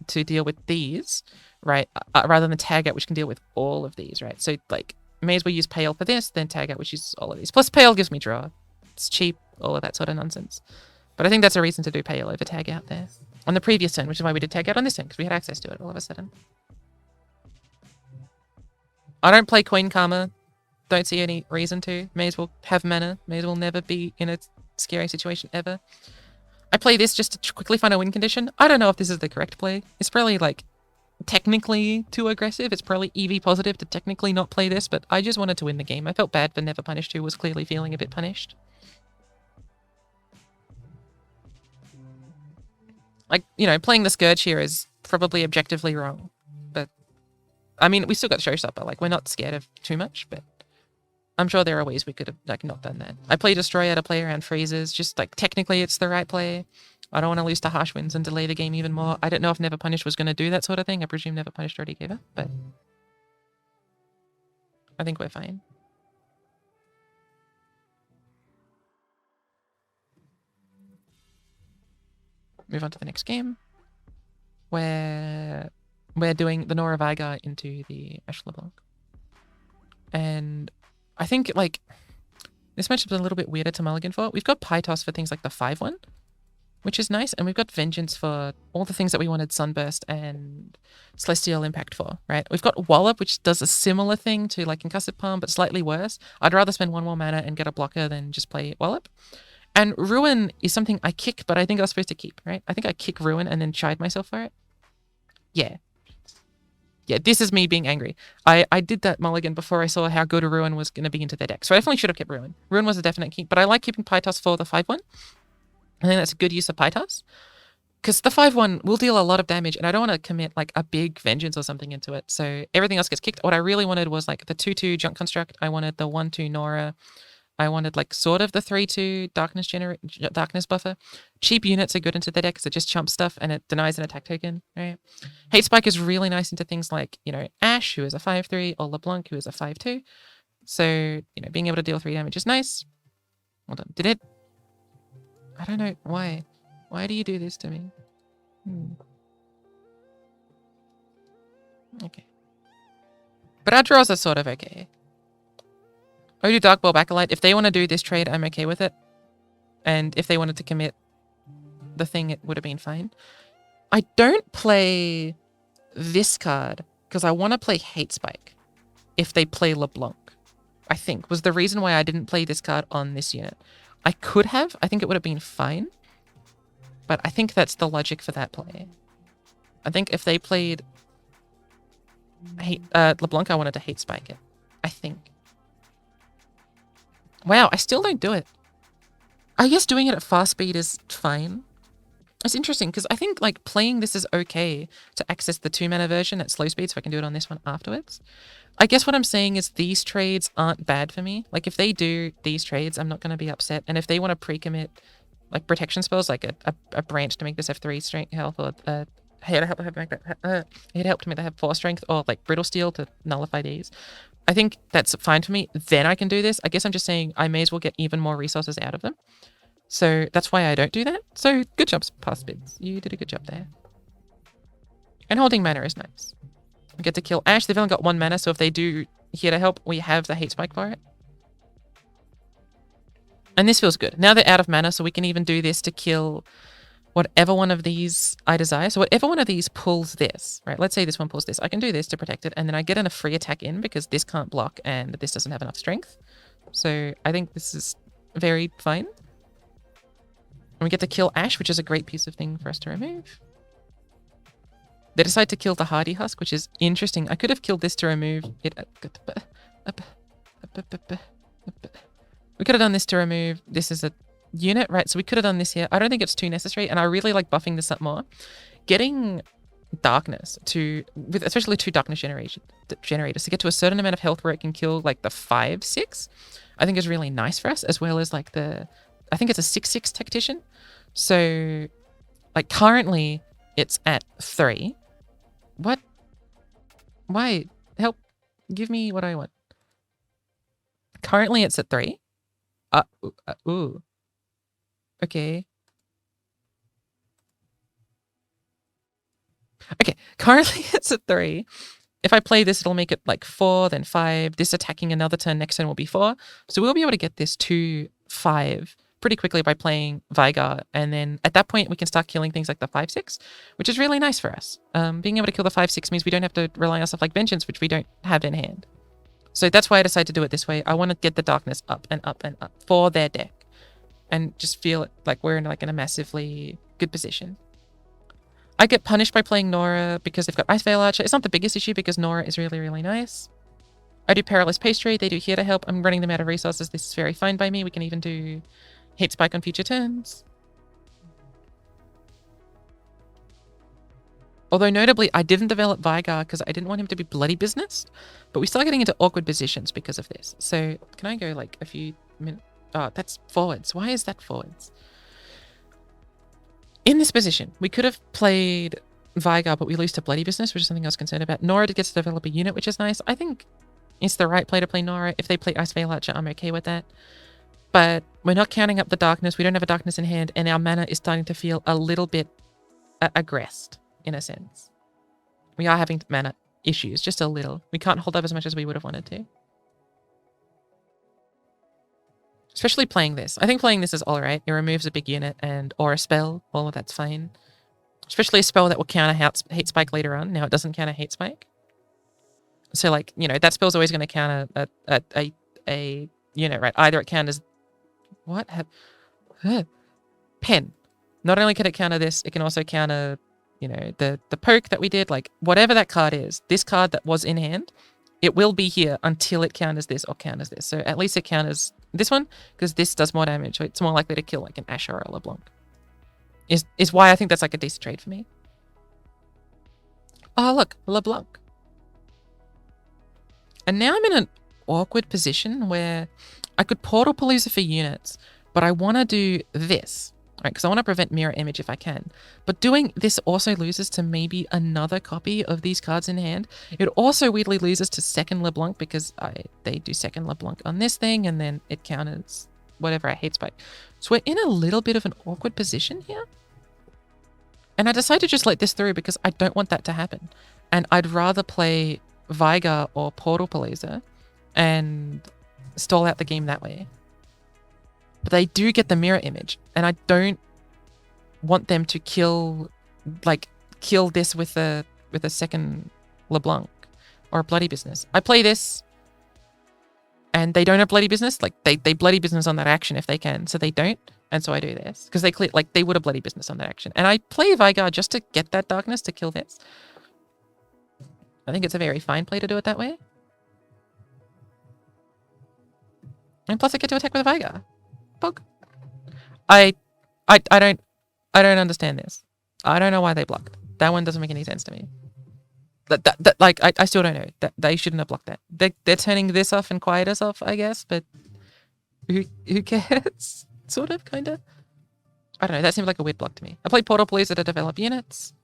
to deal with these, right, rather than Tag Out, which can deal with all of these, right? So like may as well use Pale for this, then Tag Out, which is all of these. Plus Pale gives me draw. It's cheap, all of that sort of nonsense. But I think that's a reason to do Pale over Tag Out there. On the previous turn, which is why we did Tag Out on this turn, because we had access to it all of a sudden. I don't play Queen Karma. Don't see any reason to. May as well have mana. May as well never be in a scary situation ever. I play this just to quickly find a win condition. I don't know if this is the correct play. It's probably like technically too aggressive. It's probably EV positive to technically not play this, but I just wanted to win the game. I felt bad for Never Punished, who was clearly feeling a bit punished. Like, you know, playing the Scourge here is probably objectively wrong. But, I mean, we still got Showstopper. Like, we're not scared of too much, but I'm sure there are ways we could have, like, not done that. I play Destroyer to play around freezes. Just, like, technically it's the right play. I don't want to lose to Harsh Winds and delay the game even more. I don't know if Never Punished was going to do that sort of thing. I presume Never Punished already gave it, but I think we're fine. Move on to the next game, where we're doing the Norra Veigar into the Ashe LeBlanc. And I think, like, this matchup's a little bit weirder to mulligan for. We've got Pytos for things like the 5-1, which is nice, and we've got Vengeance for all the things that we wanted Sunburst and Celestial Impact for, right? We've got Wallop, which does a similar thing to, like, Concussive Palm, but slightly worse. I'd rather spend 1 more mana and get a blocker than just play Wallop. And Ruin is something I kick, but I think I was supposed to keep, right? I think I kick Ruin and then chide myself for it. Yeah. Yeah, this is me being angry. I did that mulligan before I saw how good a Ruin was going to be into their deck. So I definitely should have kept Ruin. Ruin was a definite keep, but I like keeping Pytos for the 5-1. I think that's a good use of Pytos. Because the 5-1 will deal a lot of damage, and I don't want to commit, like, a big Vengeance or something into it. So everything else gets kicked. What I really wanted was, like, the 2-2 Junk Construct. I wanted the 1-2 Norra. I wanted, like, sort of the 3-2 Darkness buffer. Cheap units are good into the deck because it just chumps stuff and it denies an attack token, right? Hate Spike is really nice into things like, you know, Ashe, who is a 5-3, or LeBlanc, who is a 5-2. So, you know, being able to deal 3 damage is nice. Hold on. Did it? I don't know. Why? Why do you do this to me? Okay. But our draws are sort of okay. I would do Dark Ball Acolyte. If they want to do this trade, I'm okay with it. And if they wanted to commit the thing, it would have been fine. I don't play this card because I want to play Hate Spike if they play LeBlanc, I think, was the reason why I didn't play this card on this unit. I could have. I think it would have been fine. But I think that's the logic for that play. I think if they played LeBlanc, I wanted to Hate Spike it. I think. Wow, I still don't do it. I guess doing it at fast speed is fine. It's interesting because I think like playing this is okay to access the 2-mana version at slow speed, so I can do it on this one afterwards. I guess what I'm saying is these trades aren't bad for me. Like if they do these trades, I'm not going to be upset. And if they want to pre-commit like protection spells, like a branch to make this have 3 strength health, or here help to make that have 4 strength, or like brittle steel to nullify these, I think that's fine for me. Then I can do this. I guess I'm just saying I may as well get even more resources out of them. So that's why I don't do that. So good job, past Spidz. You did a good job there. And holding mana is nice. We get to kill Ashe. They've only got 1 mana, so if they do here to help, we have the Hate Spike for it. And this feels good. Now they're out of mana, so we can even do this to kill whatever one of these I desire. So whatever one of these pulls this, right? Let's say this one pulls this. I can do this to protect it, and then I get a free attack in because this can't block and this doesn't have enough strength. So I think this is very fine. And we get to kill Ashe, which is a great piece of thing for us to remove. They decide to kill the Hardy Husk, which is interesting. I could have killed this to remove it. We could have done this to remove this as a unit, right? So we could have done this here. I don't think it's too necessary, and I really like buffing this up more. Getting darkness to, with especially 2 darkness generators to get to a certain amount of health where it can kill like the 5/6, I think is really nice for us, as well as like the, I think it's a 6/6 tactician. So like currently it's at 3. What? Why? Help. Give me what I want. Currently it's at 3. Ooh. Okay. Okay, currently it's at 3. If I play this, it'll make it like 4, then 5. This attacking another turn, next turn will be 4. So we'll be able to get this to 5 pretty quickly by playing Veigar. And then at that point, we can start killing things like the 5/6, which is really nice for us. Being able to kill the 5/6 means we don't have to rely on stuff like Vengeance, which we don't have in hand. So that's why I decided to do it this way. I want to get the darkness up and up and up for their deck. And just feel like we're in like in a massively good position. I get punished by playing Norra because they've got Ice Veil Archer. It's not the biggest issue because Norra is really, really nice. I do Perilous Pastry. They do here to help. I'm running them out of resources. This is very fine by me. We can even do Hate Spike on future turns. Although notably, I didn't develop Veigar because I didn't want him to be bloody business. But we start getting into awkward positions because of this. So can I go like a few minutes? Oh, that's forwards. Why is that forwards? In this position, we could have played Veigar, but we lose to bloody business, which is something I was concerned about. Norra gets to develop a unit, which is nice. I think it's the right play to play Norra. If they play Ice Veil Archer, I'm okay with that. But we're not counting up the darkness. We don't have a darkness in hand, and our mana is starting to feel a little bit aggressed, in a sense. We are having mana issues, just a little. We can't hold up as much as we would have wanted to. Especially playing this. I think playing this is alright. It removes a big unit or a spell. All of that's fine. Especially a spell that will counter Hate Spike later on. Now it doesn't counter Hate Spike. So like, you know, that spell's always going to counter a unit, right? Either it counters... What? Pen. Not only can it counter this, it can also counter, you know, the poke that we did. Like, whatever that card is, this card that was in hand, it will be here until it counters this or counters this. So at least it counters this one, because this does more damage. So it's more likely to kill like an Ashe or a LeBlanc. Is why I think that's like a decent trade for me. Oh, look, LeBlanc. And now I'm in an awkward position where I could Portal Palooza for units, but I want to do this. Right, because I want to prevent mirror image if I can. But doing this also loses to maybe another copy of these cards in hand. It also weirdly loses to second LeBlanc because they do second LeBlanc on this thing, and then it counters whatever I Hate Spike. So we're in a little bit of an awkward position here. And I decided to just let this through because I don't want that to happen. And I'd rather play Veigar or Portal Palooza and stall out the game that way. But they do get the mirror image, and I don't want them to kill this with a second LeBlanc or a bloody business. I play this, and they don't have bloody business. Like they bloody business on that action if they can, so they don't, and so I do this because they would have bloody business on that action, and I play Veigar just to get that darkness to kill this. I think it's a very fine play to do it that way, and plus I get to attack with a Veigar. Bug. I don't understand this. I don't know why they blocked. That one doesn't make any sense to me. I still don't know. That they shouldn't have blocked that. They're turning this off and quietus off, I guess, but who cares? Sort of, kinda. I don't know. That seems like a weird block to me. I play Portal Blazer to develop units.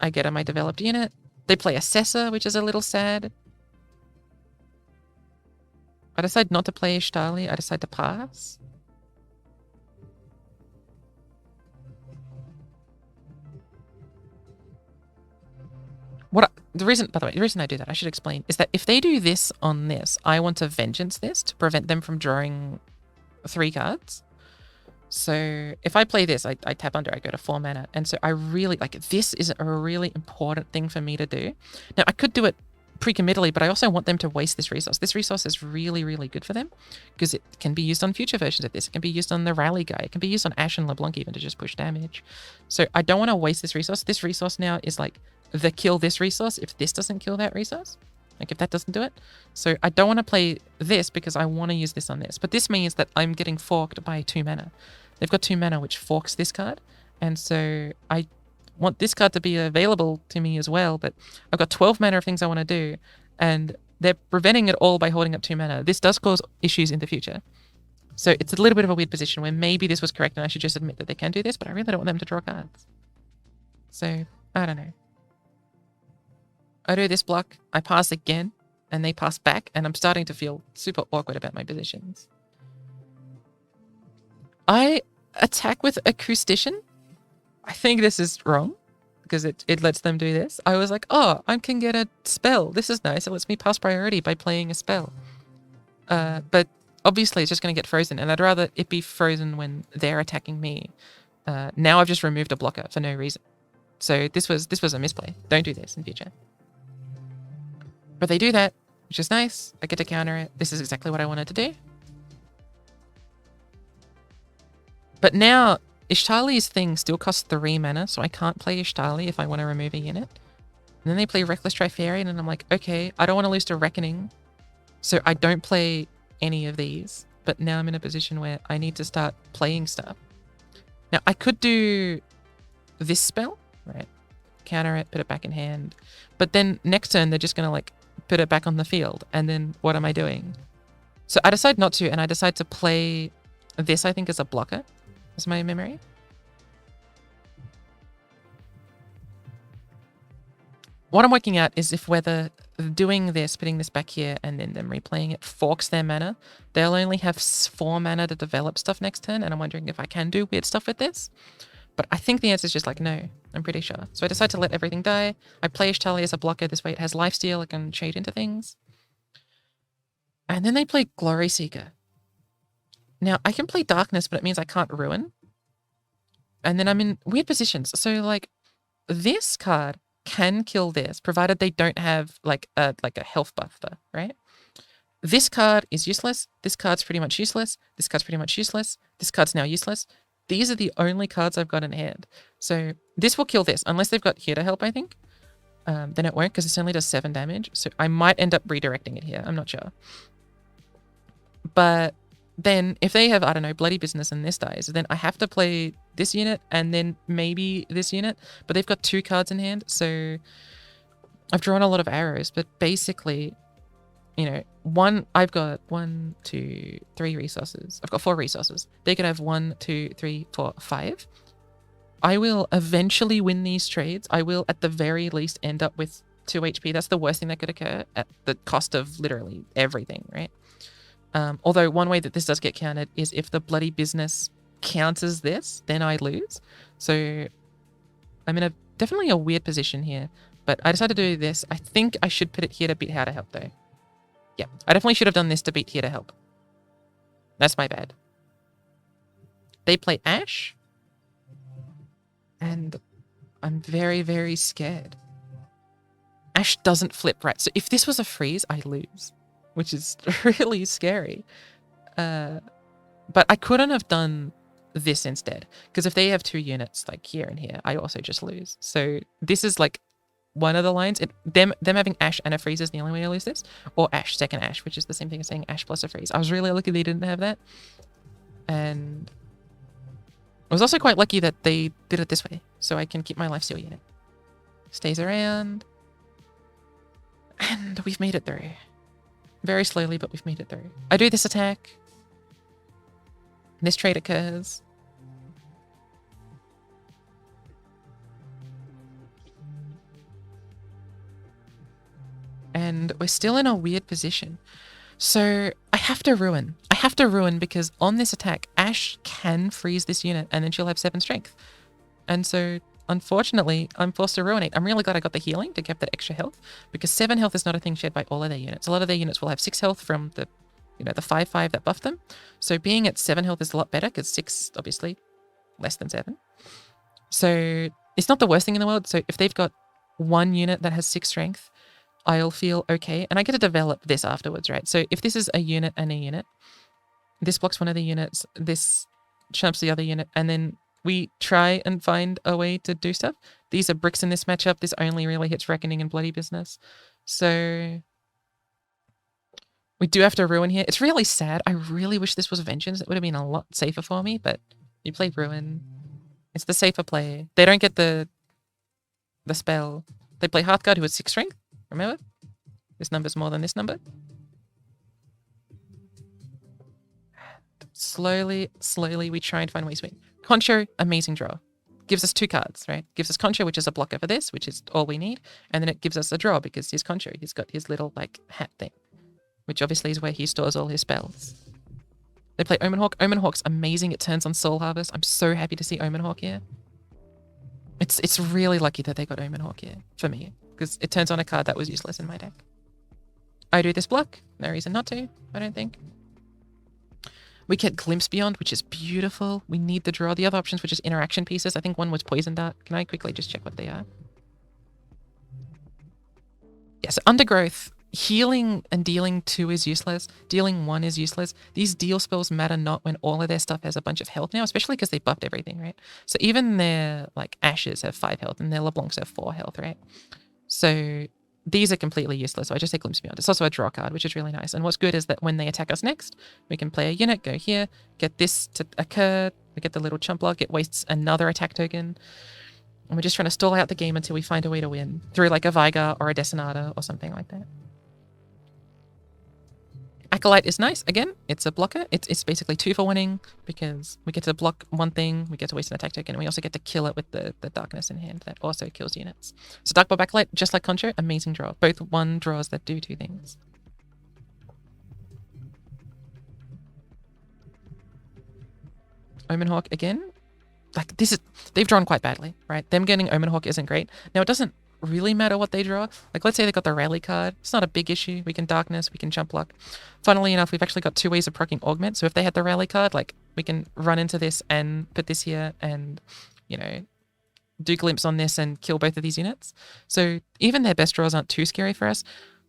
I get on my developed unit. They play Assessor, which is a little sad. I decide not to play Ishtali. I decide to pass. The reason I do that, I should explain, is that if they do this on this, I want to vengeance this to prevent them from drawing 3 cards. So if I play this, I tap under, I go to 4 mana. And so I really, this is a really important thing for me to do. Now, I could do it pre-committally, but I also want them to waste this resource. This resource is really, really good for them because it can be used on future versions of this. It can be used on the rally guy. It can be used on Ashe and LeBlanc even to just push damage. So I don't want to waste this resource. This resource now is the kill this resource if this doesn't kill that resource. If that doesn't do it. So I don't want to play this because I want to use this on this. But this means that I'm getting forked by 2 mana. They've got 2 mana which forks this card. And so I want this card to be available to me as well. But I've got 12 mana of things I want to do. And they're preventing it all by holding up 2 mana. This does cause issues in the future. So it's a little bit of a weird position where maybe this was correct and I should just admit that they can do this. But I really don't want them to draw cards. So I don't know. I do this block, I pass again, and they pass back, and I'm starting to feel super awkward about my positions. I attack with Acoustician. I think this is wrong, because it lets them do this. I was like, oh, I can get a spell. This is nice. It lets me pass priority by playing a spell. But obviously it's just going to get frozen, and I'd rather it be frozen when they're attacking me. Now I've just removed a blocker for no reason. So this was a misplay. Don't do this in future. But they do that, which is nice. I get to counter it. This is exactly what I wanted to do. But now, Ishtali's thing still costs 3 mana, so I can't play Ishtali if I want to remove a unit. And then they play Reckless Trifarian, and I'm like, okay, I don't want to lose to Reckoning, so I don't play any of these. But now I'm in a position where I need to start playing stuff. Now, I could do this spell, right? Counter it, put it back in hand. But then next turn, they're just going to, put it back on the field. And then what am I doing? So I decide not to, and I decide to play this, I think, as a blocker, is my memory. What I'm working out is if whether doing this, putting this back here, and then them replaying it forks their mana, they'll only have 4 mana to develop stuff next turn, and I'm wondering if I can do weird stuff with this. But I think the answer is just no, I'm pretty sure. So I decide to let everything die. I play Ishtali as a blocker. This way it has lifesteal. I can trade into things. And then they play Glory Seeker. Now, I can play Darkness, but it means I can't ruin. And then I'm in weird positions. So, this card can kill this, provided they don't have, a health buffer, right? This card is useless. This card's pretty much useless. This card's pretty much useless. This card's now useless. These are the only cards I've got in hand. So this will kill this, unless they've got here to help, I think. Then it won't, because this only does 7 damage. So I might end up redirecting it here. I'm not sure. But then if they have, I don't know, Bloody Business and this dies, then I have to play this unit and then maybe this unit. But they've got 2 cards in hand. So I've drawn a lot of arrows. But basically, I've got 1, 2, 3 resources. I've got 4 resources. They could have 1, 2, 3, 4, 5. I will eventually win these trades. I will, at the very least, end up with 2 HP. That's the worst thing that could occur at the cost of literally everything, right? Although one way that this does get countered is if the Bloody Business counters this, then I lose. So I'm in definitely a weird position here. But I decided to do this. I think I should put it here to beat how to help, though. Yeah, I definitely should have done this to beat here to help. That's my bad. They play Ashe. And I'm very, very scared. Ashe doesn't flip right. So if this was a freeze, I lose. Which is really scary. But I couldn't have done this instead. Because if they have 2 units like here and here, I also just lose. So this is like one of the lines. Them having Ashe and a freeze is the only way I lose this. Or Ashe, second Ashe, which is the same thing as saying Ashe plus a freeze. I was really lucky they didn't have that. And I was also quite lucky that they did it this way. So I can keep my lifesteal unit. Stays around. And we've made it through. Very slowly, but we've made it through. I do this attack. This trade occurs. And we're still in a weird position. So I have to ruin. I have to ruin because on this attack, Ashe can freeze this unit and then she'll have 7 strength. And so unfortunately, I'm forced to ruinate. I'm really glad I got the healing to get that extra health because 7 health is not a thing shared by all of their units. A lot of their units will have 6 health from the, the 5/5 that buffed them. So being at 7 health is a lot better because 6, obviously, less than 7. So it's not the worst thing in the world. So if they've got 1 unit that has 6 strength, I'll feel okay. And I get to develop this afterwards, right? So if this is a unit and a unit, this blocks one of the units, this chumps the other unit, and then we try and find a way to do stuff. These are bricks in this matchup. This only really hits Reckoning and Bloody Business. So we do have to ruin here. It's really sad. I really wish this was Vengeance. It would have been a lot safer for me, but you play Ruin. It's the safer play. They don't get the spell. They play Hearthguard, who has 6 strength. Remember? This number's more than this number. Slowly, slowly, we try and find ways to win. Concho, amazing draw. Gives us 2 cards, right? Gives us Concho, which is a blocker for this, which is all we need. And then it gives us a draw because he's Concho. He's got his little, like, hat thing. Which obviously is where he stores all his spells. They play Omen Hawk. Omen Hawk's amazing. It turns on Soul Harvest. I'm so happy to see Omen Hawk here. It's really lucky that they got Omen Hawk here, for me. Because it turns on a card that was useless in my deck. I do this block. No reason not to, I don't think. We get Glimpse Beyond, which is beautiful. We need the draw. The other options were just interaction pieces. I think one was Poison Dart. Can I quickly just check what they are? Yeah, so Undergrowth. Healing and dealing 2 is useless. Dealing 1 is useless. These deal spells matter not when all of their stuff has a bunch of health now, especially because they buffed everything, right? So even their, like, Ashes have 5 health and their LeBlancs have 4 health, right? So these are completely useless. So I just take Glimpse Beyond. It's also a draw card, which is really nice. And what's good is that when they attack us next, we can play a unit, go here, get this to occur, we get the little chump block, it wastes another attack token. And we're just trying to stall out the game until we find a way to win through like a Veigar or a Detonata or something like that. Acolyte is nice. Again, it's a blocker. It's basically 2 for winning because we get to block one thing, we get to waste an attack token, and we also get to kill it with the darkness in hand that also kills units. So Dark Bulb Acolyte, just like Concho, amazing draw. Both 1 draws that do 2 things. Omen Hawk again. Like they've drawn quite badly, right? Them getting Omen Hawk isn't great. Now it doesn't really matter what they draw. Like let's say they got the rally card. It's not a big issue. We can darkness, we can jump block. Funnily enough, we've actually got 2 ways of proccing augment. So if they had the rally card, like we can run into this and put this here and, do glimpse on this and kill both of these units. So even their best draws aren't too scary for us.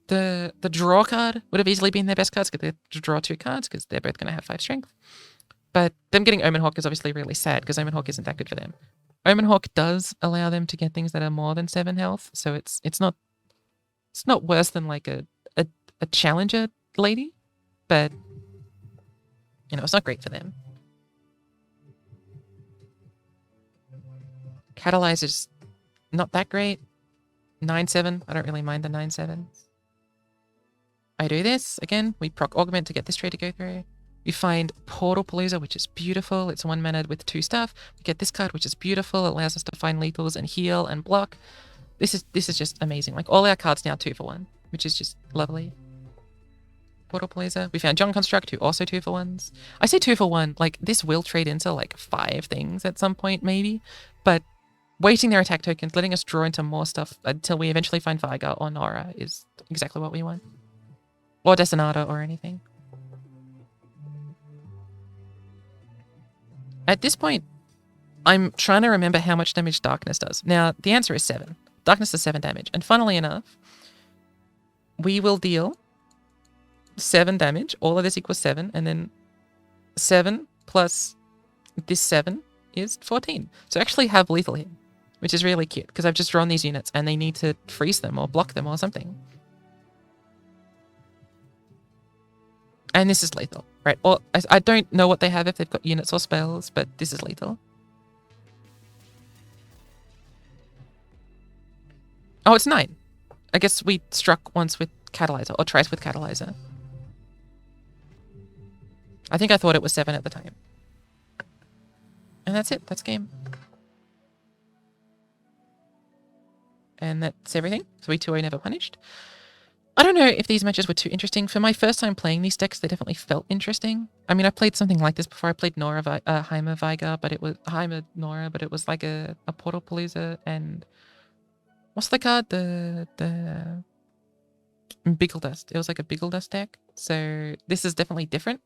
The draw card would have easily been their best cards because they draw 2 cards because they're both going to have 5 strength. But them getting Omen Hawk is obviously really sad because Omen Hawk isn't that good for them. Omen Hawk does allow them to get things that are more than 7 health, so it's not worse than like a challenger lady, but it's not great for them. Catalyze is not that great. 9/7. I don't really mind the 9/7. I do this again. We proc augment to get this trade to go through. We find Portal Palooza, which is beautiful. It's 1 mana with 2 stuff. We get this card, which is beautiful. It allows us to find lethals and heal and block. This is just amazing. Like all our cards now 2 for 1, which is just lovely. Portal Palooza. We found John Construct, who also 2 for 1s. I say 2 for 1. Like this will trade into like 5 things at some point, maybe. But waiting their attack tokens, letting us draw into more stuff until we eventually find Veigar or Norra is exactly what we want. or Detonata or anything. At this point, I'm trying to remember how much damage Darkness does. Now, the answer is 7. Darkness does 7 damage. And funnily enough, we will deal 7 damage. All of this equals 7. And then 7 plus this 7 is 14. So I actually have lethal here, which is really cute because I've just drawn these units and they need to freeze them or block them or something. And this is lethal, right? Or I don't know what they have if they've got units or spells, but this is lethal. Oh, it's 9. I guess we struck once with Catalyzer, or twice with Catalyzer. I think I thought it was 7 at the time. And that's it. That's game. And that's everything. So we 2-0 never punished. I don't know if these matches were too interesting. For my first time playing these decks, they definitely felt interesting. I mean, I played something like this before. I played Norra, Heimer Veigar, but it was Heimer Norra, but it was like a Portal Palooza and what's the card? The Biggle Dust. It was like a Biggle Dust deck. So this is definitely different.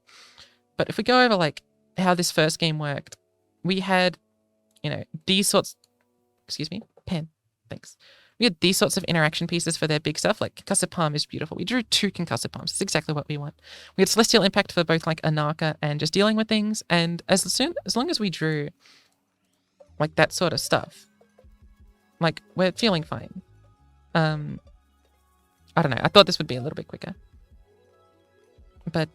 But if we go over like how this first game worked, we had, you know, these sorts. Excuse me, pen. Thanks. We had these sorts of interaction pieces for their big stuff, like Concussive Palm is beautiful. We drew 2 Concussive Palms. It's exactly what we want. We had Celestial Impact for both like Anarcha and just dealing with things. And as long as we drew like that sort of stuff, like we're feeling fine. I don't know. I thought this would be a little bit quicker. But,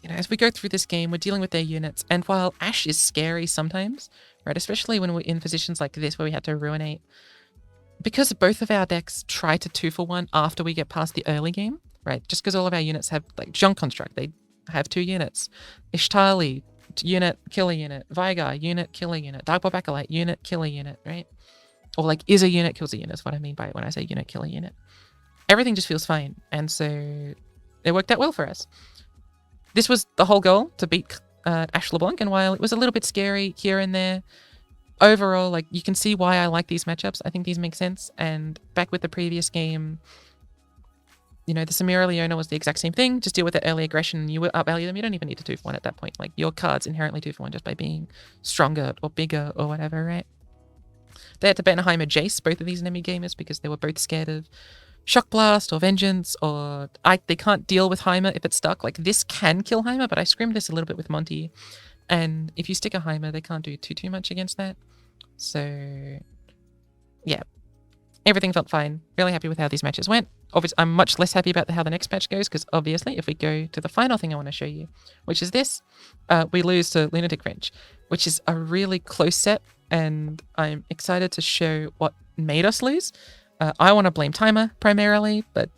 you know, as we go through this game, we're dealing with their units. And while Ashe is scary sometimes, right, especially when we're in positions like this where we had to Ruinate, because both of our decks try to 2-for-1 after we get past the early game, right? Just because all of our units have, like, Junk Construct, they have 2 units. Ishtali, unit, killer unit. Veigar, unit, killer unit. Darkball Acolyte, unit, killer unit, right? Or, like, is a unit, kills a unit is what I mean by it when I say unit, killer unit. Everything just feels fine, and so it worked out well for us. This was the whole goal, to beat Ashe LeBlanc, and while it was a little bit scary here and there, overall, like, you can see why I like these matchups. I think these make sense. And back with the previous game, you know, the Samira Leona was the exact same thing. Just deal with that early aggression and you will outvalue them. You don't even need to 2-for-1 at that point. Like, your card's inherently 2-for-1 just by being stronger or bigger or whatever, right? They had to ban Heimer Jace, both of these enemy gamers, because they were both scared of Shock Blast or Vengeance, or they can't deal with Heimer if it's stuck. Like, this can kill Heimer, but I scrimmed this a little bit with Monty. And if you stick a Heimer, they can't do too much against that. So, yeah. Everything felt fine. Really happy with how these matches went. Obviously, I'm much less happy about how the next match goes, because obviously, if we go to the final thing I want to show you, which is this, we lose to Lunatic Wrench, which is a really close set, and I'm excited to show what made us lose. I want to blame timer primarily, but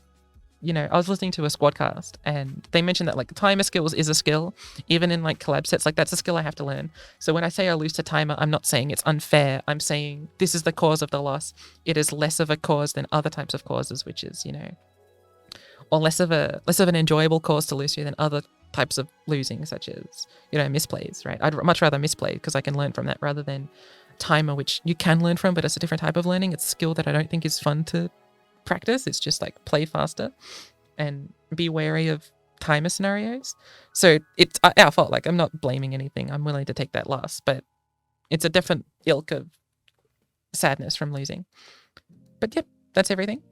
you know, I was listening to a squadcast and they mentioned that like timer skills is a skill, even in like collab sets. Like, that's a skill I have to learn. So when I say I lose to timer, I'm not saying it's unfair. I'm saying this is the cause of the loss. It is less of a cause than other types of causes, which is, you know, or less of an enjoyable cause to lose to than other types of losing, such as, you know, misplays, right? I'd much rather misplay because I can learn from that rather than timer, which you can learn from, but it's a different type of learning. It's a skill that I don't think is fun to practice. It's just like play faster and be wary of timer scenarios. So it's our fault. Like, I'm not blaming anything. I'm willing to take that loss, but it's a different ilk of sadness from losing. But yep, that's everything.